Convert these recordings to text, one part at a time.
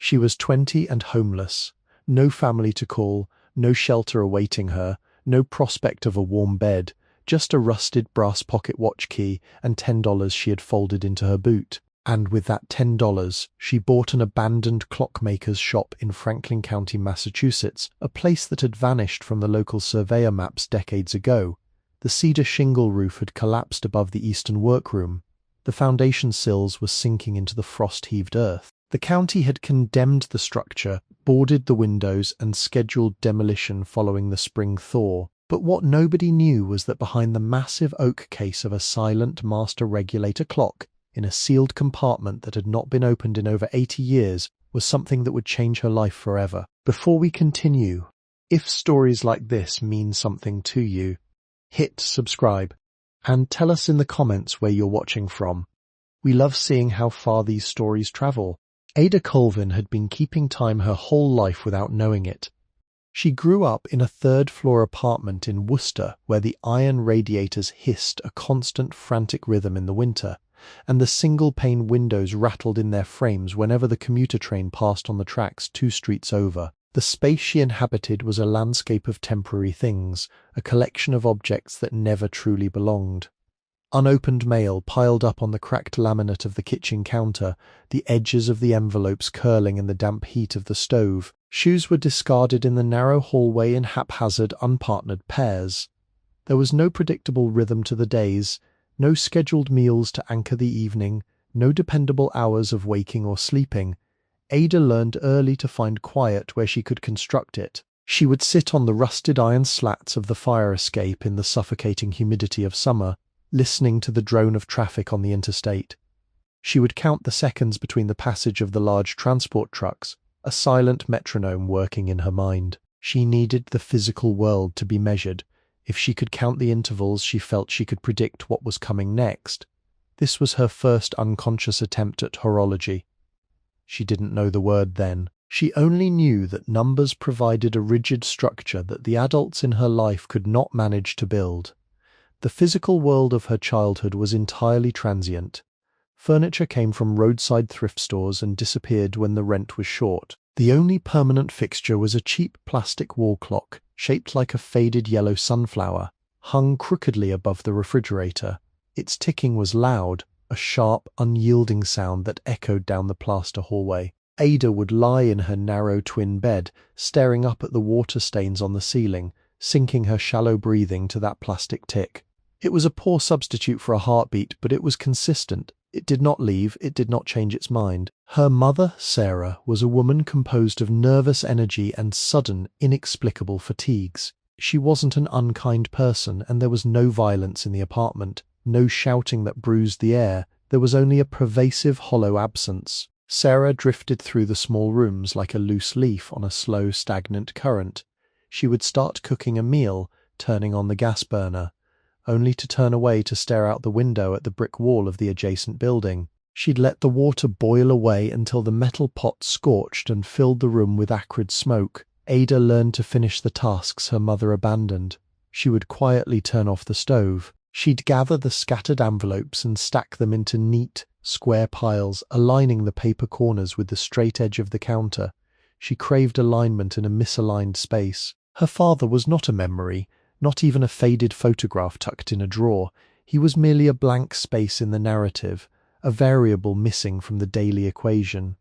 She was 20 and homeless. No family to call, no shelter awaiting her, no prospect of a warm bed, just a rusted brass pocket watch key and $10 she had folded into her boot. And with that $10, she bought an abandoned clockmaker's shop in Franklin County, Massachusetts, a place that had vanished from the local surveyor maps decades ago. The cedar shingle roof had collapsed above the eastern workroom. The foundation sills were sinking into the frost-heaved earth. The county had condemned the structure, boarded the windows, and scheduled demolition following the spring thaw. But what nobody knew was that behind the massive oak case of a silent master regulator clock, in a sealed compartment that had not been opened in over 80 years, was something that would change her life forever. Before we continue, if stories like this mean something to you, hit subscribe and tell us in the comments where you're watching from. We love seeing how far these stories travel. Ada Kulvin had been keeping time her whole life without knowing it. She grew up in a third-floor apartment in Worcester where the iron radiators hissed a constant frantic rhythm in the winter, and the single-pane windows rattled in their frames whenever the commuter train passed on the tracks 2 streets over. The space she inhabited was a landscape of temporary things, a collection of objects that never truly belonged. Unopened mail piled up on the cracked laminate of the kitchen counter, the edges of the envelopes curling in the damp heat of the stove. Shoes were discarded in the narrow hallway in haphazard, unpartnered pairs. There was no predictable rhythm to the days, no scheduled meals to anchor the evening, no dependable hours of waking or sleeping. Ada learned early to find quiet where she could construct it. She would sit on the rusted iron slats of the fire escape in the suffocating humidity of summer, listening to the drone of traffic on the interstate. She would count the seconds between the passage of the large transport trucks, a silent metronome working in her mind. She needed the physical world to be measured. If she could count the intervals, she felt she could predict what was coming next. This was her first unconscious attempt at horology. She didn't know the word then. She only knew that numbers provided a rigid structure that the adults in her life could not manage to build. The physical world of her childhood was entirely transient. Furniture came from roadside thrift stores and disappeared when the rent was short. The only permanent fixture was a cheap plastic wall clock, shaped like a faded yellow sunflower, hung crookedly above the refrigerator. Its ticking was loud, a sharp, unyielding sound that echoed down the plaster hallway. Ada would lie in her narrow twin bed, staring up at the water stains on the ceiling, sinking her shallow breathing to that plastic tick. It was a poor substitute for a heartbeat, but it was consistent. It did not leave, it did not change its mind. Her mother, Sarah, was a woman composed of nervous energy and sudden, inexplicable fatigues. She wasn't an unkind person, and there was no violence in the apartment, no shouting that bruised the air. There was only a pervasive, hollow absence. Sarah drifted through the small rooms like a loose leaf on a slow, stagnant current. She would start cooking a meal, turning on the gas burner, only to turn away to stare out the window at the brick wall of the adjacent building. She'd let the water boil away until the metal pot scorched and filled the room with acrid smoke. Ada learned to finish the tasks her mother abandoned. She would quietly turn off the stove. She'd gather the scattered envelopes and stack them into neat, square piles, aligning the paper corners with the straight edge of the counter. She craved alignment in a misaligned space. Her father was not a memory, not even a faded photograph tucked in a drawer. He was merely a blank space in the narrative, a variable missing from the daily equation.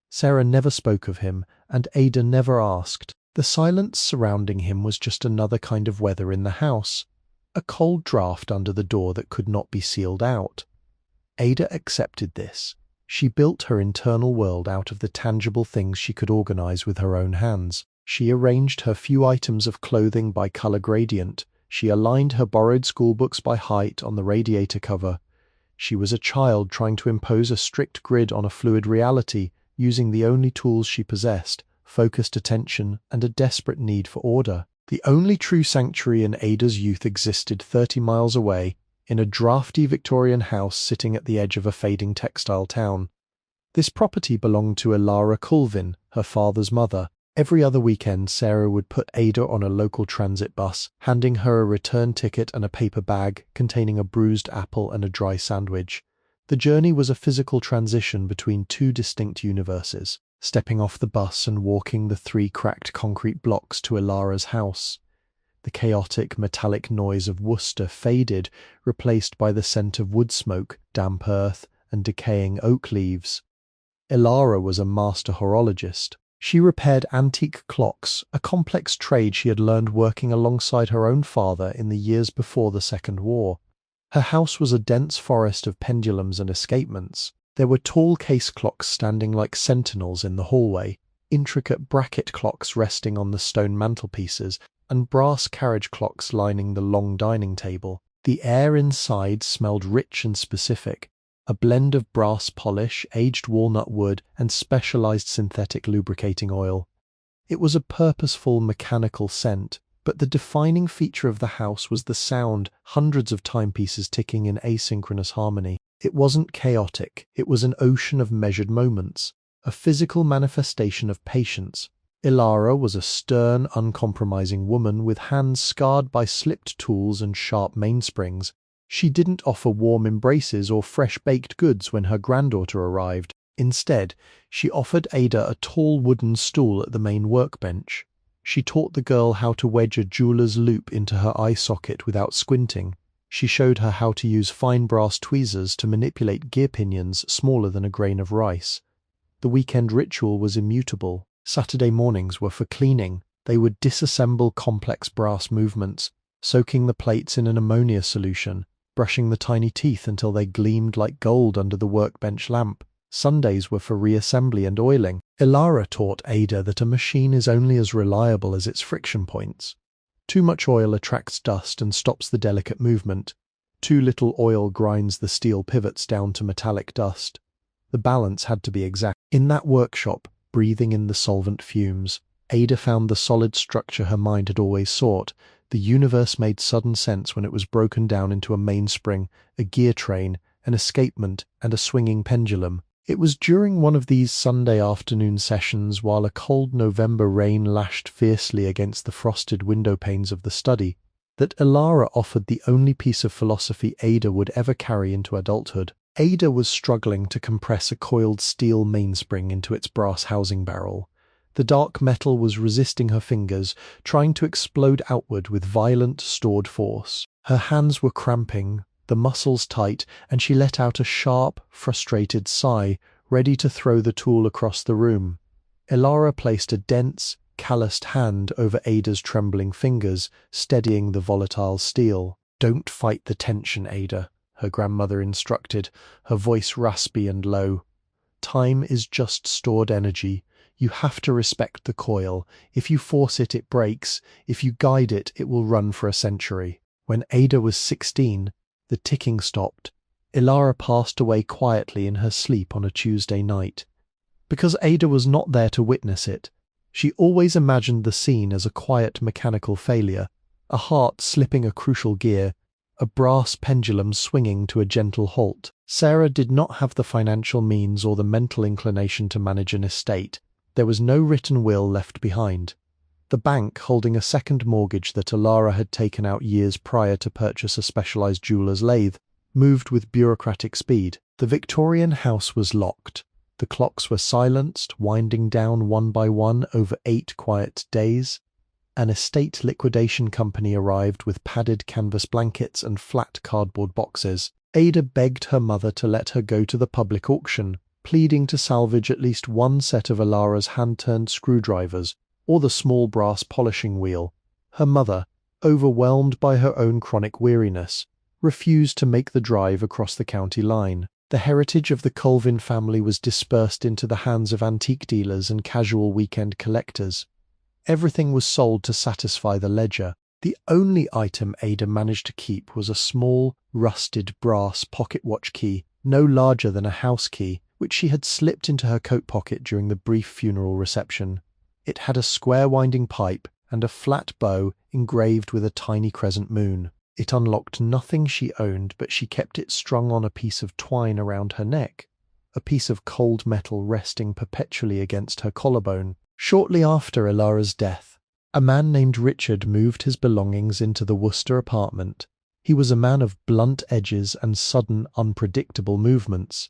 Sarah never spoke of him, and Ada never asked. The silence surrounding him was just another kind of weather in the house, a cold draft under the door that could not be sealed out. Ada accepted this. She built her internal world out of the tangible things she could organize with her own hands. She arranged her few items of clothing by color gradient. She aligned her borrowed schoolbooks by height on the radiator cover. She was a child trying to impose a strict grid on a fluid reality, using the only tools she possessed, focused attention and a desperate need for order. The only true sanctuary in Ada's youth existed 30 miles away, in a drafty Victorian house sitting at the edge of a fading textile town. This property belonged to Elara Kulvin, her father's mother. Every other weekend, Sarah would put Ada on a local transit bus, handing her a return ticket and a paper bag containing a bruised apple and a dry sandwich. The journey was a physical transition between 2 distinct universes. stepping off the bus and walking the 3 cracked concrete blocks to Ilara's house. The chaotic metallic noise of Worcester faded, replaced by the scent of wood smoke, damp earth, and decaying oak leaves. Ilara was a master horologist. She repaired antique clocks, a complex trade she had learned working alongside her own father in the years before the Second War. Her house was a dense forest of pendulums and escapements. There were tall case clocks standing like sentinels in the hallway, intricate bracket clocks resting on the stone mantelpieces, and brass carriage clocks lining the long dining table. The air inside smelled rich and specific, a blend of brass polish, aged walnut wood, and specialized synthetic lubricating oil. It was a purposeful mechanical scent, but the defining feature of the house was the sound, hundreds of timepieces ticking in asynchronous harmony. It wasn't chaotic, it was an ocean of measured moments, a physical manifestation of patience. Ilara was a stern, uncompromising woman with hands scarred by slipped tools and sharp mainsprings. She didn't offer warm embraces or fresh-baked goods when her granddaughter arrived. Instead, she offered Ada a tall wooden stool at the main workbench. She taught the girl how to wedge a jeweler's loop into her eye socket without squinting. She showed her how to use fine brass tweezers to manipulate gear pinions smaller than a grain of rice. The weekend ritual was immutable. Saturday mornings were for cleaning. They would disassemble complex brass movements, soaking the plates in an ammonia solution, brushing the tiny teeth until they gleamed like gold under the workbench lamp. Sundays were for reassembly and oiling. Ilara taught Ada that a machine is only as reliable as its friction points. Too much oil attracts dust and stops the delicate movement. Too little oil grinds the steel pivots down to metallic dust. The balance had to be exact. In that workshop, breathing in the solvent fumes, Ada found the solid structure her mind had always sought. The universe made sudden sense when it was broken down into a mainspring, a gear train, an escapement, and a swinging pendulum. It was during one of these Sunday afternoon sessions, while a cold November rain lashed fiercely against the frosted window panes of the study, that Ilara offered the only piece of philosophy Ada would ever carry into adulthood. Ada was struggling to compress a coiled steel mainspring into its brass housing barrel. The dark metal was resisting her fingers, trying to explode outward with violent, stored force. Her hands were cramping, the muscles tight, and she let out a sharp, frustrated sigh, ready to throw the tool across the room. Ilara placed a dense, calloused hand over Ada's trembling fingers, steadying the volatile steel. "Don't fight the tension, Ada," her grandmother instructed, her voice raspy and low. "Time is just stored energy. You have to respect the coil. If you force it, it breaks. If you guide it, it will run for a century." When Ada was 16, the ticking stopped. Ilara passed away quietly in her sleep on a Tuesday night. Because Ada was not there to witness it, she always imagined the scene as a quiet mechanical failure, a heart slipping a crucial gear, a brass pendulum swinging to a gentle halt. Sarah did not have the financial means or the mental inclination to manage an estate. There was no written will left behind. The bank, holding a second mortgage that Ilara had taken out years prior to purchase a specialized jeweler's lathe, moved with bureaucratic speed. The Victorian house was locked. The clocks were silenced, winding down one by one over 8 quiet days. An estate liquidation company arrived with padded canvas blankets and flat cardboard boxes. Ada begged her mother to let her go to the public auction, pleading to salvage at least one set of Ilara's hand-turned screwdrivers, or the small brass polishing wheel. Her mother, overwhelmed by her own chronic weariness, refused to make the drive across the county line. The heritage of the Kulvin family was dispersed into the hands of antique dealers and casual weekend collectors. Everything was sold to satisfy the ledger. The only item Ada managed to keep was a small, rusted brass pocket watch key, no larger than a house key, which she had slipped into her coat pocket during the brief funeral reception. It had a square winding pipe and a flat bow engraved with a tiny crescent moon. It unlocked nothing she owned, but she kept it strung on a piece of twine around her neck, a piece of cold metal resting perpetually against her collarbone. Shortly after Ilara's death, a man named Richard moved his belongings into the Worcester apartment. He was a man of blunt edges and sudden, unpredictable movements.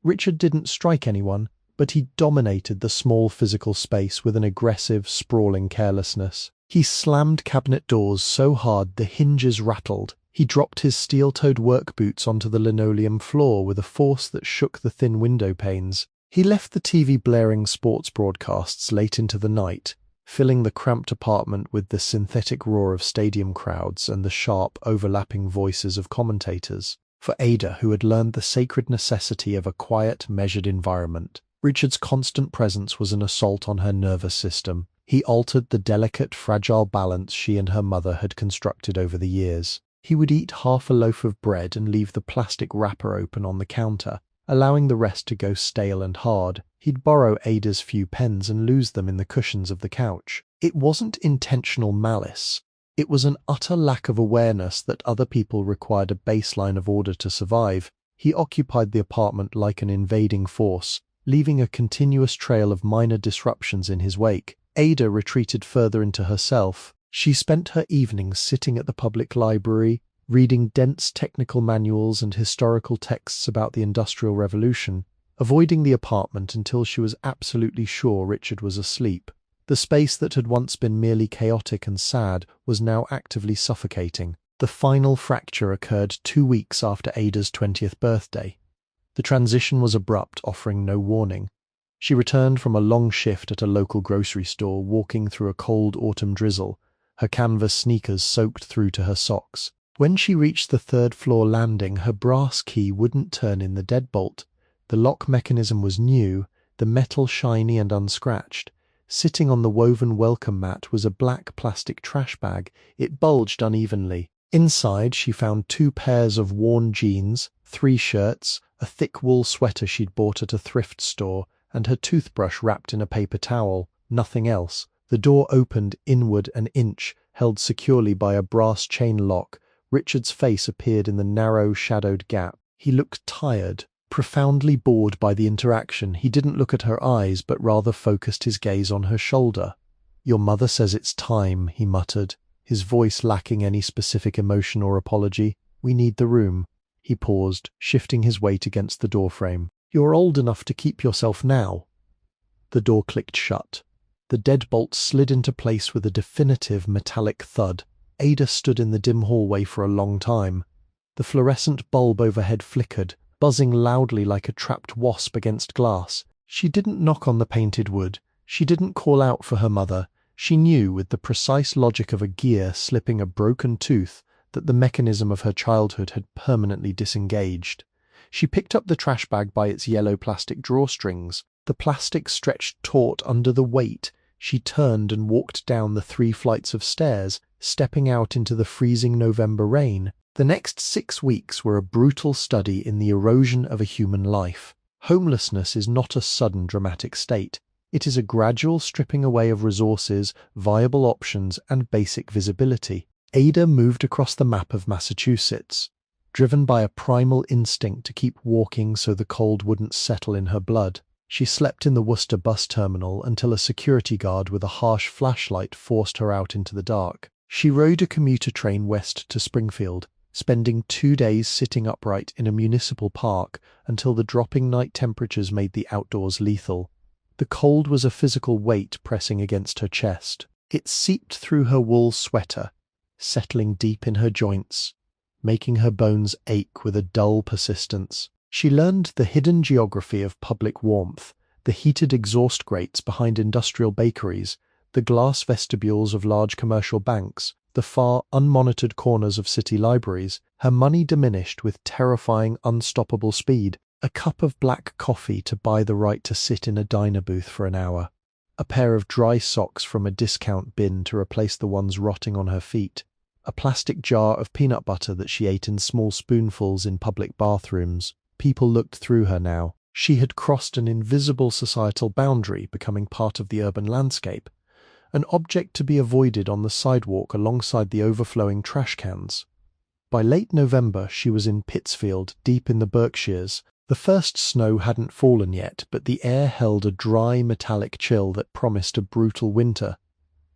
Richard didn't strike anyone, but he dominated the small physical space with an aggressive, sprawling carelessness. He slammed cabinet doors so hard the hinges rattled. He dropped his steel-toed work boots onto the linoleum floor with a force that shook the thin window panes. He left the TV blaring sports broadcasts late into the night, filling the cramped apartment with the synthetic roar of stadium crowds and the sharp, overlapping voices of commentators. For Ada, who had learned the sacred necessity of a quiet, measured environment, Richard's constant presence was an assault on her nervous system. He altered the delicate, fragile balance she and her mother had constructed over the years. He would eat half a loaf of bread and leave the plastic wrapper open on the counter, allowing the rest to go stale and hard. He'd borrow Ada's few pens and lose them in the cushions of the couch. It wasn't intentional malice. It was an utter lack of awareness that other people required a baseline of order to survive. He occupied the apartment like an invading force, leaving a continuous trail of minor disruptions in his wake. Ada retreated further into herself. She spent her evenings sitting at the public library, reading dense technical manuals and historical texts about the Industrial Revolution, avoiding the apartment until she was absolutely sure Richard was asleep. The space that had once been merely chaotic and sad was now actively suffocating. The final fracture occurred 2 weeks after Ada's 20th birthday. The transition was abrupt, offering no warning. She returned from a long shift at a local grocery store, walking through a cold autumn drizzle, her canvas sneakers soaked through to her socks. When she reached the third-floor landing, her brass key wouldn't turn in the deadbolt. The lock mechanism was new, the metal shiny and unscratched. Sitting on the woven welcome mat was a black plastic trash bag. It bulged unevenly. Inside, she found 2 pairs of worn jeans, 3 shirts, a thick wool sweater she'd bought at a thrift store, and her toothbrush wrapped in a paper towel. Nothing else. The door opened inward an inch, held securely by a brass chain lock. Richard's face appeared in the narrow, shadowed gap. He looked tired, profoundly bored by the interaction. He didn't look at her eyes, but rather focused his gaze on her shoulder. "Your mother says it's time," he muttered, his voice lacking any specific emotion or apology. "We need the room." He paused, shifting his weight against the doorframe. "You're old enough to keep yourself now." The door clicked shut. The deadbolt slid into place with a definitive metallic thud. Ada stood in the dim hallway for a long time. The fluorescent bulb overhead flickered, buzzing loudly like a trapped wasp against glass. She didn't knock on the painted wood. She didn't call out for her mother. She knew, with the precise logic of a gear slipping a broken tooth, that the mechanism of her childhood had permanently disengaged. She picked up the trash bag by its yellow plastic drawstrings. The plastic stretched taut under the weight. She turned and walked down the 3 flights of stairs, stepping out into the freezing November rain. The next 6 weeks were a brutal study in the erosion of a human life. Homelessness is not a sudden dramatic state. It is a gradual stripping away of resources, viable options, and basic visibility. Ada moved across the map of Massachusetts, driven by a primal instinct to keep walking so the cold wouldn't settle in her blood. She slept in the Worcester bus terminal until a security guard with a harsh flashlight forced her out into the dark. She rode a commuter train west to Springfield, spending 2 days sitting upright in a municipal park until the dropping night temperatures made the outdoors lethal. The cold was a physical weight pressing against her chest. It seeped through her wool sweater, settling deep in her joints, making her bones ache with a dull persistence. She learned the hidden geography of public warmth, the heated exhaust grates behind industrial bakeries, the glass vestibules of large commercial banks, the far, unmonitored corners of city libraries. Her money diminished with terrifying, unstoppable speed. A cup of black coffee to buy the right to sit in a diner booth for an hour. A pair of dry socks from a discount bin to replace the ones rotting on her feet. A plastic jar of peanut butter that she ate in small spoonfuls in public bathrooms. People looked through her now. She had crossed an invisible societal boundary, becoming part of the urban landscape, an object to be avoided on the sidewalk alongside the overflowing trash cans. By late November, she was in Pittsfield, deep in the Berkshires. The first snow hadn't fallen yet, but the air held a dry, metallic chill that promised a brutal winter.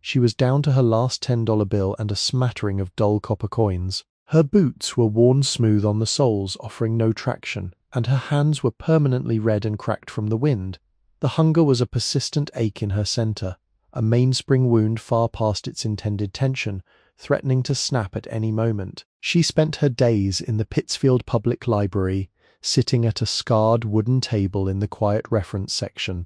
She was down to her last $10 bill and a smattering of dull copper coins. Her boots were worn smooth on the soles, offering no traction, and her hands were permanently red and cracked from the wind. The hunger was a persistent ache in her center, a mainspring wound far past its intended tension, threatening to snap at any moment. She spent her days in the Pittsfield Public Library, sitting at a scarred wooden table in the quiet reference section.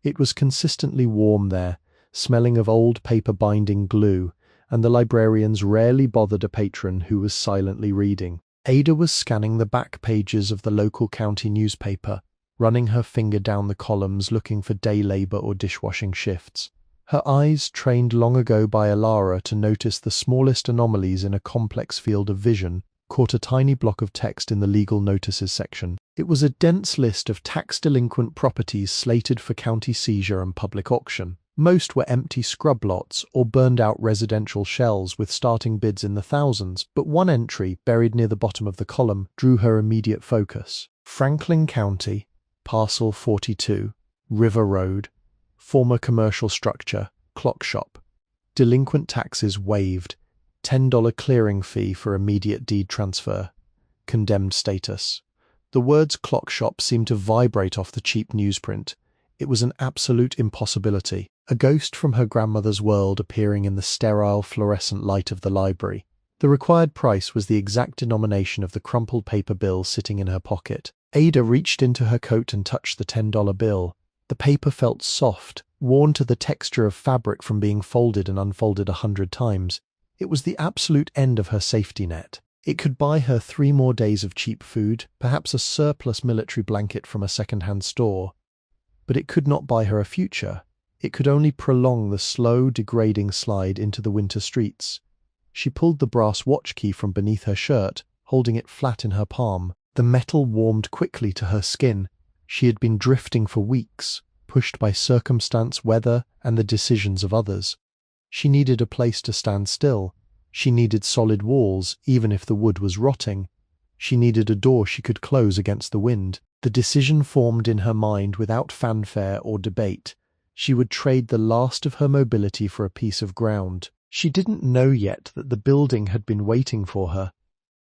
It was consistently warm there, smelling of old paper binding glue, and the librarians rarely bothered a patron who was silently reading. Ada was scanning the back pages of the local county newspaper, running her finger down the columns looking for day labor or dishwashing shifts. Her eyes, trained long ago by Alara to notice the smallest anomalies in a complex field of vision, caught a tiny block of text in the legal notices section. It was a dense list of tax-delinquent properties slated for county seizure and public auction. Most were empty scrub lots or burned-out residential shells with starting bids in the thousands, but one entry, buried near the bottom of the column, drew her immediate focus. Franklin County, Parcel 42, River Road, former commercial structure, clock shop. Delinquent taxes waived, $10 clearing fee for immediate deed transfer. Condemned status. The words clock shop seemed to vibrate off the cheap newsprint. It was an absolute impossibility, a ghost from her grandmother's world appearing in the sterile fluorescent light of the library. The required price was the exact denomination of the crumpled paper bill sitting in her pocket. Ada reached into her coat and touched the $10 bill. The paper felt soft, worn to the texture of fabric from being folded and unfolded 100 times. It was the absolute end of her safety net. It could buy her 3 more days of cheap food, perhaps a surplus military blanket from a second-hand store. But it could not buy her a future. It could only prolong the slow, degrading slide into the winter streets. She pulled the brass watch key from beneath her shirt, holding it flat in her palm. The metal warmed quickly to her skin. She had been drifting for weeks, pushed by circumstance, weather, and the decisions of others. She needed a place to stand still. She needed solid walls, even if the wood was rotting. She needed a door she could close against the wind. The decision formed in her mind without fanfare or debate. She would trade the last of her mobility for a piece of ground. She didn't know yet that the building had been waiting for her.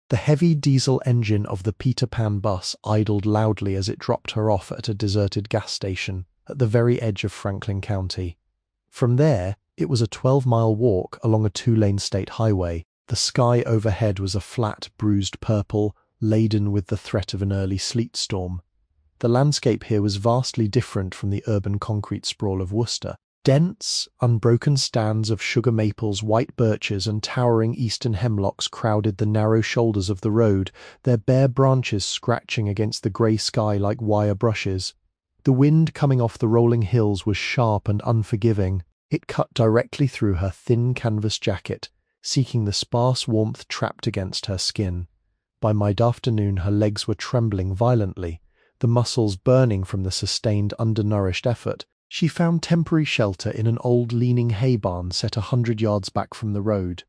The heavy diesel engine of the Peter Pan bus idled loudly as it dropped her off at a deserted gas station at the very edge of Franklin County. From there, it was a 12-mile walk along a 2-lane state highway. The sky overhead was a flat, bruised purple, laden with the threat of an early sleet storm. The landscape here was vastly different from the urban concrete sprawl of Worcester. Dense, unbroken stands of sugar maples, white birches, and towering eastern hemlocks crowded the narrow shoulders of the road, their bare branches scratching against the grey sky like wire brushes. The wind coming off the rolling hills was sharp and unforgiving. It cut directly through her thin canvas jacket, seeking the sparse warmth trapped against her skin. By mid-afternoon her legs were trembling violently, the muscles burning from the sustained undernourished effort. She found temporary shelter in an old leaning hay barn set 100 yards back from the road.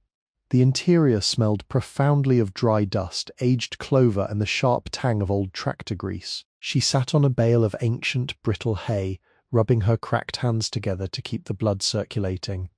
The interior smelled profoundly of dry dust, aged clover, and the sharp tang of old tractor grease. She sat on a bale of ancient, brittle hay, rubbing her cracked hands together to keep the blood circulating.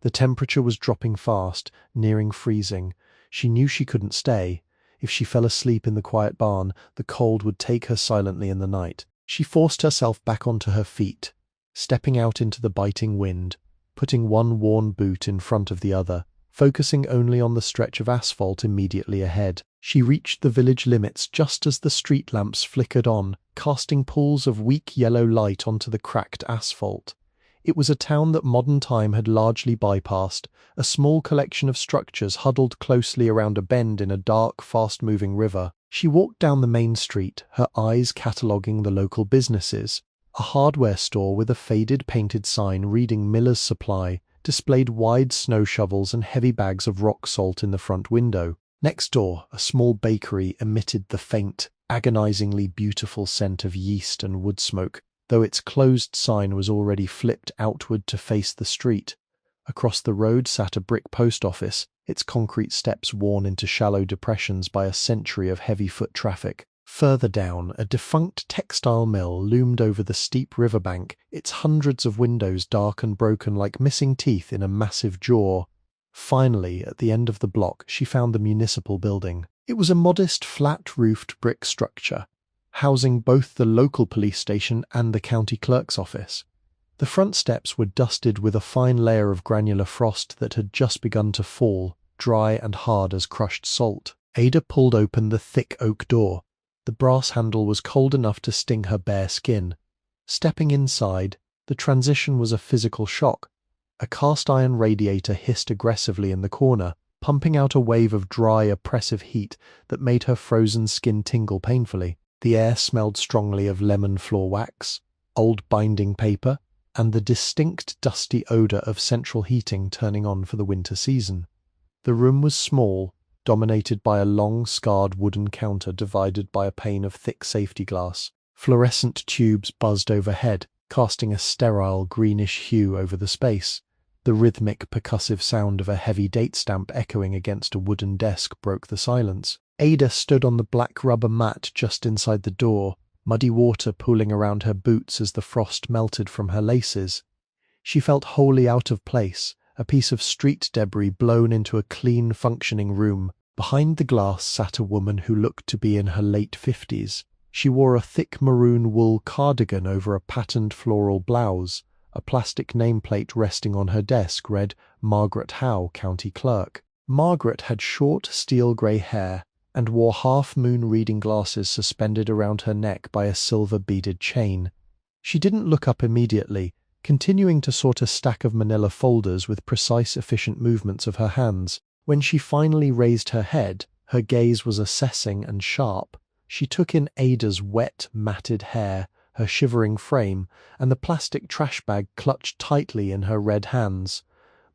The temperature was dropping fast, nearing freezing. She knew she couldn't stay. If she fell asleep in the quiet barn, the cold would take her silently in the night. She forced herself back onto her feet, stepping out into the biting wind, putting one worn boot in front of the other, focusing only on the stretch of asphalt immediately ahead. She reached the village limits just as the street lamps flickered on, casting pools of weak yellow light onto the cracked asphalt. It was a town that modern time had largely bypassed, a small collection of structures huddled closely around a bend in a dark, fast-moving river. She walked down the main street, her eyes cataloguing the local businesses. A hardware store with a faded painted sign reading Miller's Supply displayed wide snow shovels and heavy bags of rock salt in the front window. Next door, a small bakery emitted the faint, agonizingly beautiful scent of yeast and wood smoke, though its closed sign was already flipped outward to face the street. Across the road sat a brick post office, its concrete steps worn into shallow depressions by a century of heavy foot traffic. Further down, a defunct textile mill loomed over the steep riverbank, its hundreds of windows dark and broken like missing teeth in a massive jaw. Finally, at the end of the block, she found the municipal building. It was a modest, flat-roofed brick structure, housing both the local police station and the county clerk's office. The front steps were dusted with a fine layer of granular frost that had just begun to fall, dry and hard as crushed salt. Ada pulled open the thick oak door. The brass handle was cold enough to sting her bare skin. Stepping inside, the transition was a physical shock. A cast-iron radiator hissed aggressively in the corner, pumping out a wave of dry, oppressive heat that made her frozen skin tingle painfully. The air smelled strongly of lemon floor wax, old binding paper, and the distinct dusty odour of central heating turning on for the winter season. The room was small, dominated by a long, scarred wooden counter divided by a pane of thick safety glass. Fluorescent tubes buzzed overhead, casting a sterile greenish hue over the space. The rhythmic, percussive sound of a heavy date stamp echoing against a wooden desk broke the silence. Ada stood on the black rubber mat just inside the door, muddy water pooling around her boots as the frost melted from her laces. She felt wholly out of place, a piece of street debris blown into a clean, functioning room. Behind the glass sat a woman who looked to be in her late 50s. She wore a thick maroon wool cardigan over a patterned floral blouse. A plastic nameplate resting on her desk read, "Margaret Howe, County Clerk." Margaret had short, steel-grey hair and wore half-moon reading glasses suspended around her neck by a silver-beaded chain. She didn't look up immediately, continuing to sort a stack of manila folders with precise, efficient movements of her hands. When she finally raised her head, her gaze was assessing and sharp. She took in Ada's wet, matted hair, her shivering frame, and the plastic trash bag clutched tightly in her red hands.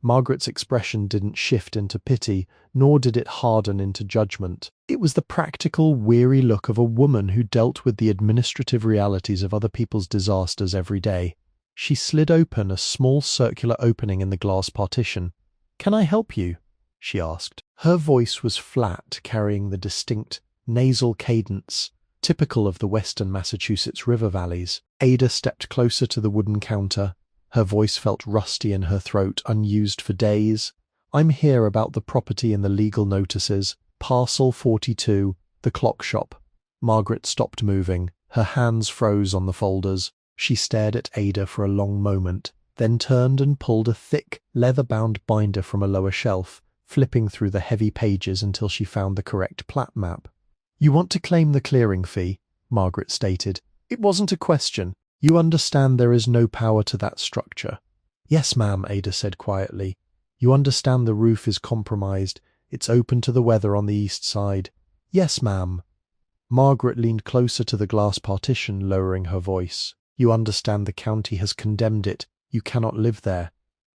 Margaret's expression didn't shift into pity, nor did it harden into judgment. It was the practical, weary look of a woman who dealt with the administrative realities of other people's disasters every day. She slid open a small circular opening in the glass partition. "Can I help you?" she asked. Her voice was flat, carrying the distinct, nasal cadence typical of the western Massachusetts river valleys. Ada stepped closer to the wooden counter. Her voice felt rusty in her throat, unused for days. "I'm here about the property and the legal notices. Parcel 42, the clock shop." Margaret stopped moving. Her hands froze on the folders. She stared at Ada for a long moment, then turned and pulled a thick, leather-bound binder from a lower shelf, flipping through the heavy pages until she found the correct plat map. "You want to claim the clearing fee," Margaret stated. "It wasn't a question. You understand there is no power to that structure." "Yes, ma'am," Ada said quietly. "You understand the roof is compromised. It's open to the weather on the east side." "Yes, ma'am." Margaret leaned closer to the glass partition, lowering her voice. "You understand the county has condemned it. You cannot live there.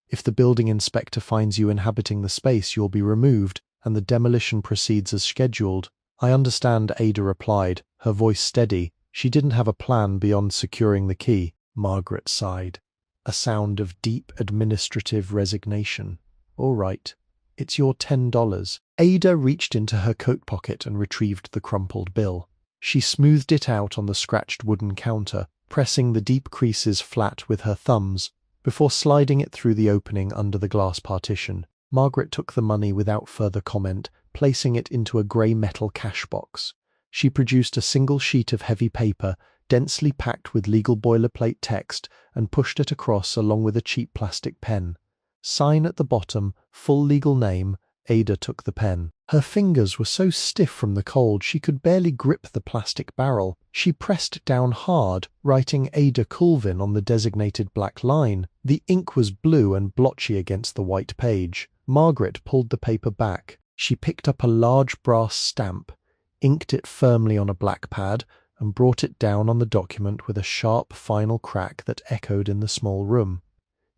If the building inspector finds you inhabiting the space, you'll be removed, and the demolition proceeds as scheduled." "I understand," Ada replied, her voice steady. She didn't have a plan beyond securing the key. Margaret sighed, a sound of deep administrative resignation. "All right. It's your $10. Ada reached into her coat pocket and retrieved the crumpled bill. She smoothed it out on the scratched wooden counter, pressing the deep creases flat with her thumbs, before sliding it through the opening under the glass partition. Margaret took the money without further comment, placing it into a grey metal cash box. She produced a single sheet of heavy paper, densely packed with legal boilerplate text, and pushed it across along with a cheap plastic pen. "Sign at the bottom, full legal name." Ada took the pen. Her fingers were so stiff from the cold she could barely grip the plastic barrel. She pressed down hard, writing Ada Kulvin on the designated black line. The ink was blue and blotchy against the white page. Margaret pulled the paper back. She picked up a large brass stamp, inked it firmly on a black pad, and brought it down on the document with a sharp final crack that echoed in the small room.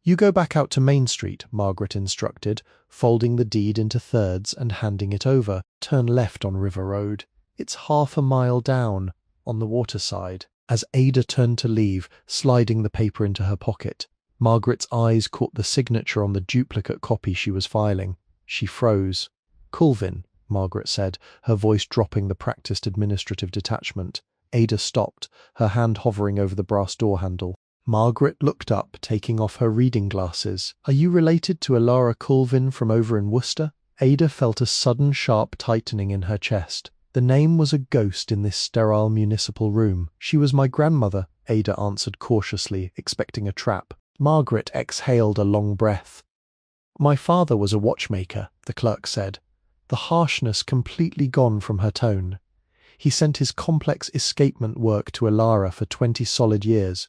"You go back out to Main Street," Margaret instructed, folding the deed into thirds and handing it over. "Turn left on River Road. It's half a mile down, on the waterside." As Ada turned to leave, sliding the paper into her pocket, Margaret's eyes caught the signature on the duplicate copy she was filing. She froze. "Kulvin," Margaret said, her voice dropping the practiced administrative detachment. Ada stopped, her hand hovering over the brass door handle. Margaret looked up, taking off her reading glasses. "Are you related to Elara Kulvin from over in Worcester?" Ada felt a sudden sharp tightening in her chest. The name was a ghost in this sterile municipal room. She was my grandmother, Ada answered cautiously, expecting a trap. Margaret exhaled a long breath. My father was a watchmaker, the clerk said, the harshness completely gone from her tone. He sent his complex escapement work to Ilara for 20 solid years.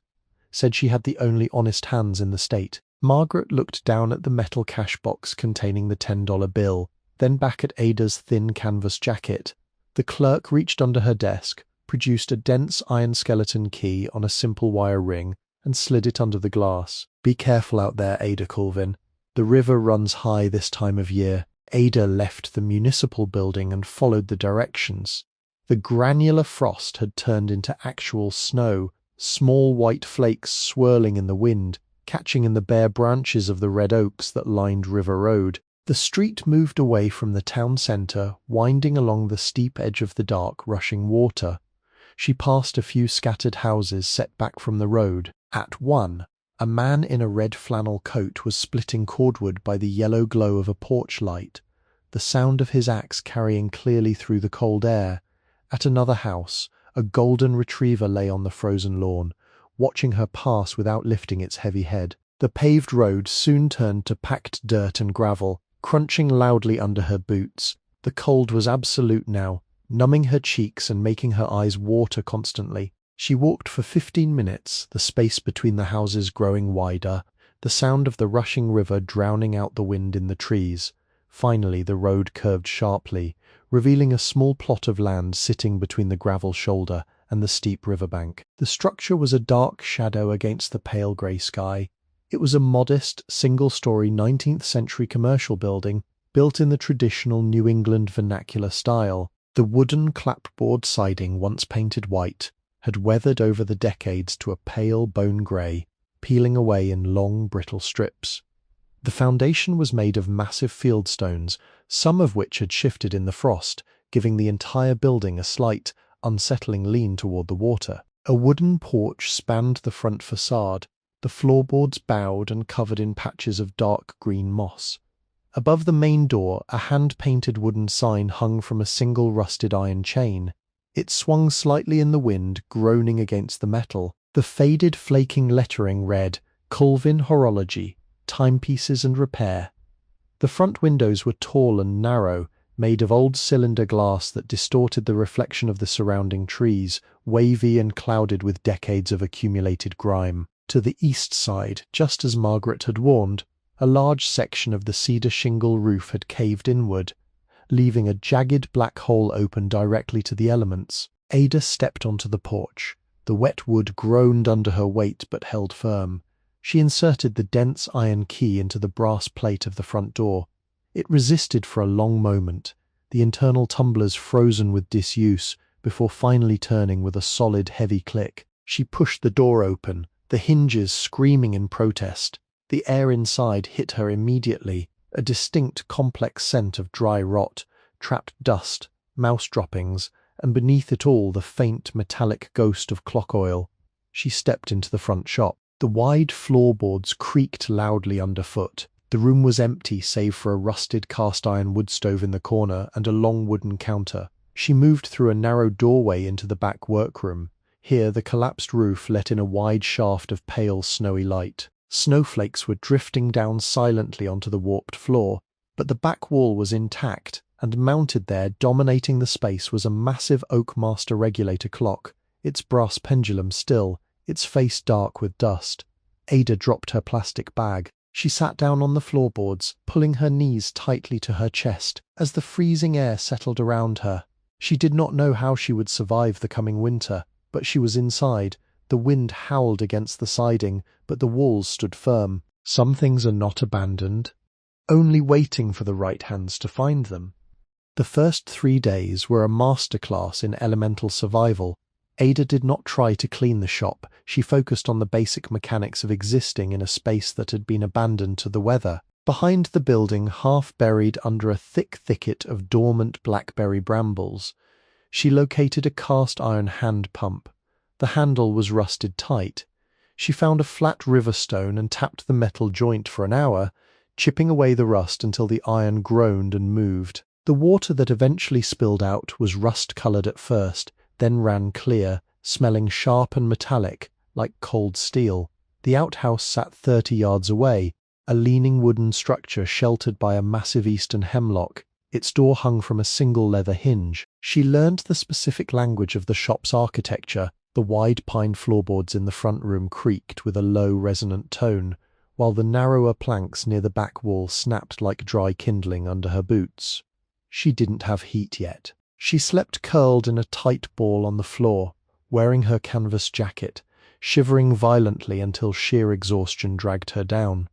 Said she had the only honest hands in the state. Margaret looked down at the metal cash box containing the $10 bill, then back at Ada's thin canvas jacket. The clerk reached under her desk, produced a dense iron skeleton key on a simple wire ring, and slid it under the glass. Be careful out there, Ada Kulvin. The river runs high this time of year. Ada left the municipal building and followed the directions. The granular frost had turned into actual snow, small white flakes swirling in the wind, catching in the bare branches of the red oaks that lined River Road. The street moved away from the town centre, winding along the steep edge of the dark, rushing water. She passed a few scattered houses set back from the road. At one, a man in a red flannel coat was splitting cordwood by the yellow glow of a porch light, the sound of his axe carrying clearly through the cold air. At another house, a golden retriever lay on the frozen lawn, watching her pass without lifting its heavy head. The paved road soon turned to packed dirt and gravel, crunching loudly under her boots. The cold was absolute now, numbing her cheeks and making her eyes water constantly. She walked for 15 minutes, the space between the houses growing wider, the sound of the rushing river drowning out the wind in the trees. Finally, the road curved sharply, revealing a small plot of land sitting between the gravel shoulder and the steep riverbank. The structure was a dark shadow against the pale grey sky. It was a modest, single-story 19th-century commercial building, built in the traditional New England vernacular style. The wooden clapboard siding, once painted white, had weathered over the decades to a pale bone grey, peeling away in long, brittle strips. The foundation was made of massive fieldstones, some of which had shifted in the frost, giving the entire building a slight, unsettling lean toward the water. A wooden porch spanned the front facade, the floorboards bowed and covered in patches of dark green moss. Above the main door, a hand-painted wooden sign hung from a single rusted iron chain. It swung slightly in the wind, groaning against the metal. The faded, flaking lettering read, "Kulvin Horology, Timepieces and Repair." The front windows were tall and narrow, made of old cylinder glass that distorted the reflection of the surrounding trees, wavy and clouded with decades of accumulated grime. To the east side, just as Margaret had warned, a large section of the cedar shingle roof had caved inward, leaving a jagged black hole open directly to the elements. Ada stepped onto the porch. The wet wood groaned under her weight but held firm. She inserted the dense iron key into the brass plate of the front door. It resisted for a long moment, the internal tumblers frozen with disuse, before finally turning with a solid, heavy click. She pushed the door open, the hinges screaming in protest. The air inside hit her immediately, a distinct, complex scent of dry rot, trapped dust, mouse droppings, and beneath it all the faint, metallic ghost of clock oil. She stepped into the front shop. The wide floorboards creaked loudly underfoot. The room was empty save for a rusted cast-iron wood stove in the corner and a long wooden counter. She moved through a narrow doorway into the back workroom. Here the collapsed roof let in a wide shaft of pale, snowy light. Snowflakes were drifting down silently onto the warped floor, but the back wall was intact, and mounted there, dominating the space, was a massive oak master regulator clock, its brass pendulum still, its face dark with dust. Ada dropped her plastic bag. She sat down on the floorboards, pulling her knees tightly to her chest as the freezing air settled around her. She did not know how she would survive the coming winter, but she was inside. The wind howled against the siding, but the walls stood firm. Some things are not abandoned, only waiting for the right hands to find them. The first 3 days were a masterclass in elemental survival. Ada did not try to clean the shop. She focused on the basic mechanics of existing in a space that had been abandoned to the weather. Behind the building, half buried under a thick thicket of dormant blackberry brambles, she located a cast-iron hand pump. The handle was rusted tight. She found a flat river stone and tapped the metal joint for an hour, chipping away the rust until the iron groaned and moved. The water that eventually spilled out was rust-colored at first, then ran clear, smelling sharp and metallic, like cold steel. The outhouse sat 30 yards away, a leaning wooden structure sheltered by a massive eastern hemlock. Its door hung from a single leather hinge. She learned the specific language of the shop's architecture. The wide pine floorboards in the front room creaked with a low, resonant tone, while the narrower planks near the back wall snapped like dry kindling under her boots. She didn't have heat yet. She slept curled in a tight ball on the floor, wearing her canvas jacket, shivering violently until sheer exhaustion dragged her down.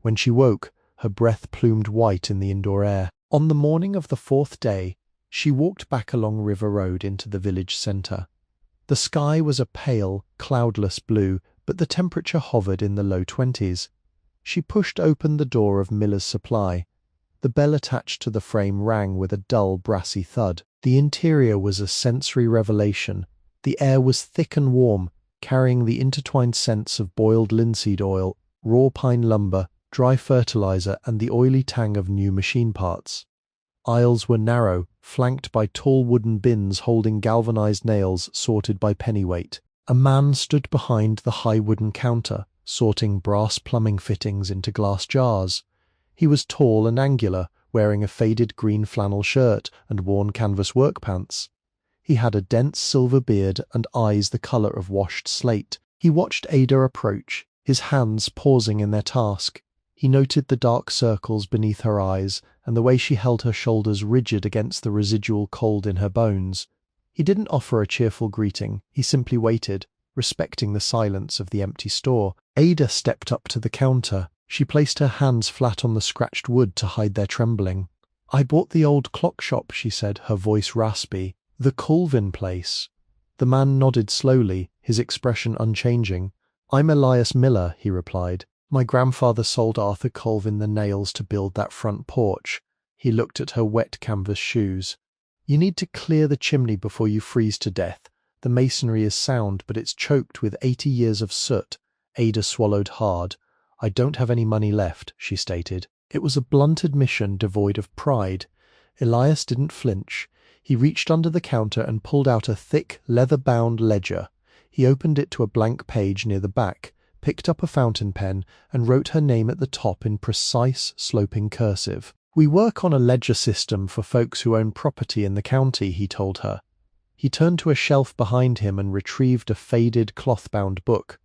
When she woke, her breath plumed white in the indoor air. On the morning of the 4th day, she walked back along River Road into the village centre. The sky was a pale, cloudless blue, but the temperature hovered in the low 20s. She pushed open the door of Miller's Supply. The bell attached to the frame rang with a dull, brassy thud. The interior was a sensory revelation. The air was thick and warm, carrying the intertwined scents of boiled linseed oil, raw pine lumber, dry fertilizer, and the oily tang of new machine parts. Aisles were narrow, flanked by tall wooden bins holding galvanized nails sorted by pennyweight. A man stood behind the high wooden counter, sorting brass plumbing fittings into glass jars. He was tall and angular, wearing a faded green flannel shirt and worn canvas work pants. He had a dense silver beard and eyes the color of washed slate. He watched Ada approach, his hands pausing in their task. He noted the dark circles beneath her eyes and the way she held her shoulders rigid against the residual cold in her bones. He didn't offer a cheerful greeting, he simply waited, respecting the silence of the empty store. Ada stepped up to the counter. She placed her hands flat on the scratched wood to hide their trembling. "I bought the old clock shop," she said, her voice raspy. "The Kulvin place." The man nodded slowly, his expression unchanging. "I'm Elias Miller," he replied. "My grandfather sold Arthur Kulvin the nails to build that front porch." He looked at her wet canvas shoes. "You need to clear the chimney before you freeze to death. The masonry is sound, but it's choked with 80 years of soot." Ada swallowed hard. "I don't have any money left," she stated. It was a blunt admission devoid of pride. Elias didn't flinch. He reached under the counter and pulled out a thick, leather-bound ledger. He opened it to a blank page near the back, picked up a fountain pen, and wrote her name at the top in precise, sloping cursive. "We work on a ledger system for folks who own property in the county," he told her. He turned to a shelf behind him and retrieved a faded, cloth-bound book.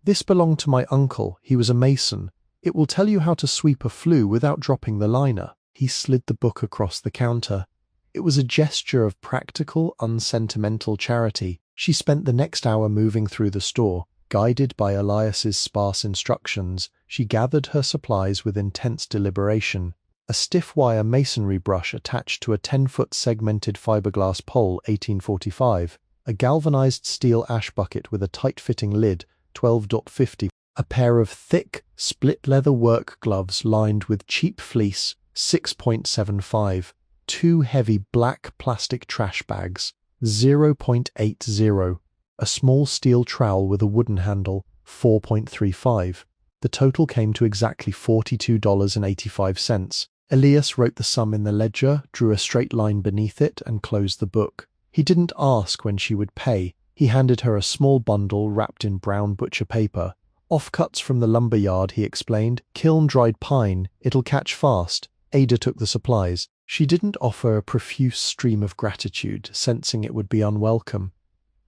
"This belonged to my uncle. He was a mason. It will tell you how to sweep a flue without dropping the liner." He slid the book across the counter. It was a gesture of practical, unsentimental charity. She spent the next hour moving through the store. Guided by Elias's sparse instructions, she gathered her supplies with intense deliberation. A stiff wire masonry brush attached to a 10-foot segmented fiberglass pole, 1845. A galvanized steel ash bucket with a tight-fitting lid, 12.50. A pair of thick, split-leather work gloves lined with cheap fleece, 6.75. 2 heavy black plastic trash bags, 0.80. A small steel trowel with a wooden handle, 4.35. The total came to exactly $42.85. Elias wrote the sum in the ledger, drew a straight line beneath it, and closed the book. He didn't ask when she would pay. He handed her a small bundle wrapped in brown butcher paper. "Offcuts from the lumber yard," he explained. "Kiln-dried pine. It'll catch fast." Ada took the supplies. She didn't offer a profuse stream of gratitude, sensing it would be unwelcome.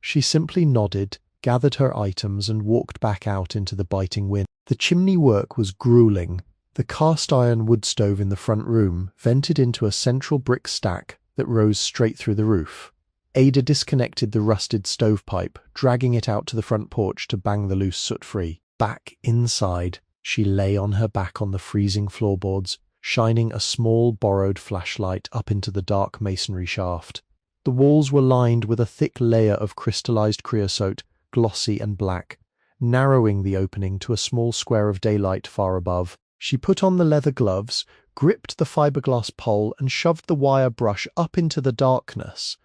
She simply nodded, gathered her items, and walked back out into the biting wind. The chimney work was grueling. The cast-iron wood stove in the front room vented into a central brick stack that rose straight through the roof. Ada disconnected the rusted stovepipe, dragging it out to the front porch to bang the loose soot free. Back inside, she lay on her back on the freezing floorboards, shining a small borrowed flashlight up into the dark masonry shaft. The walls were lined with a thick layer of crystallized creosote, glossy and black, narrowing the opening to a small square of daylight far above. She put on the leather gloves, gripped the fiberglass pole, and shoved the wire brush up into the darkness.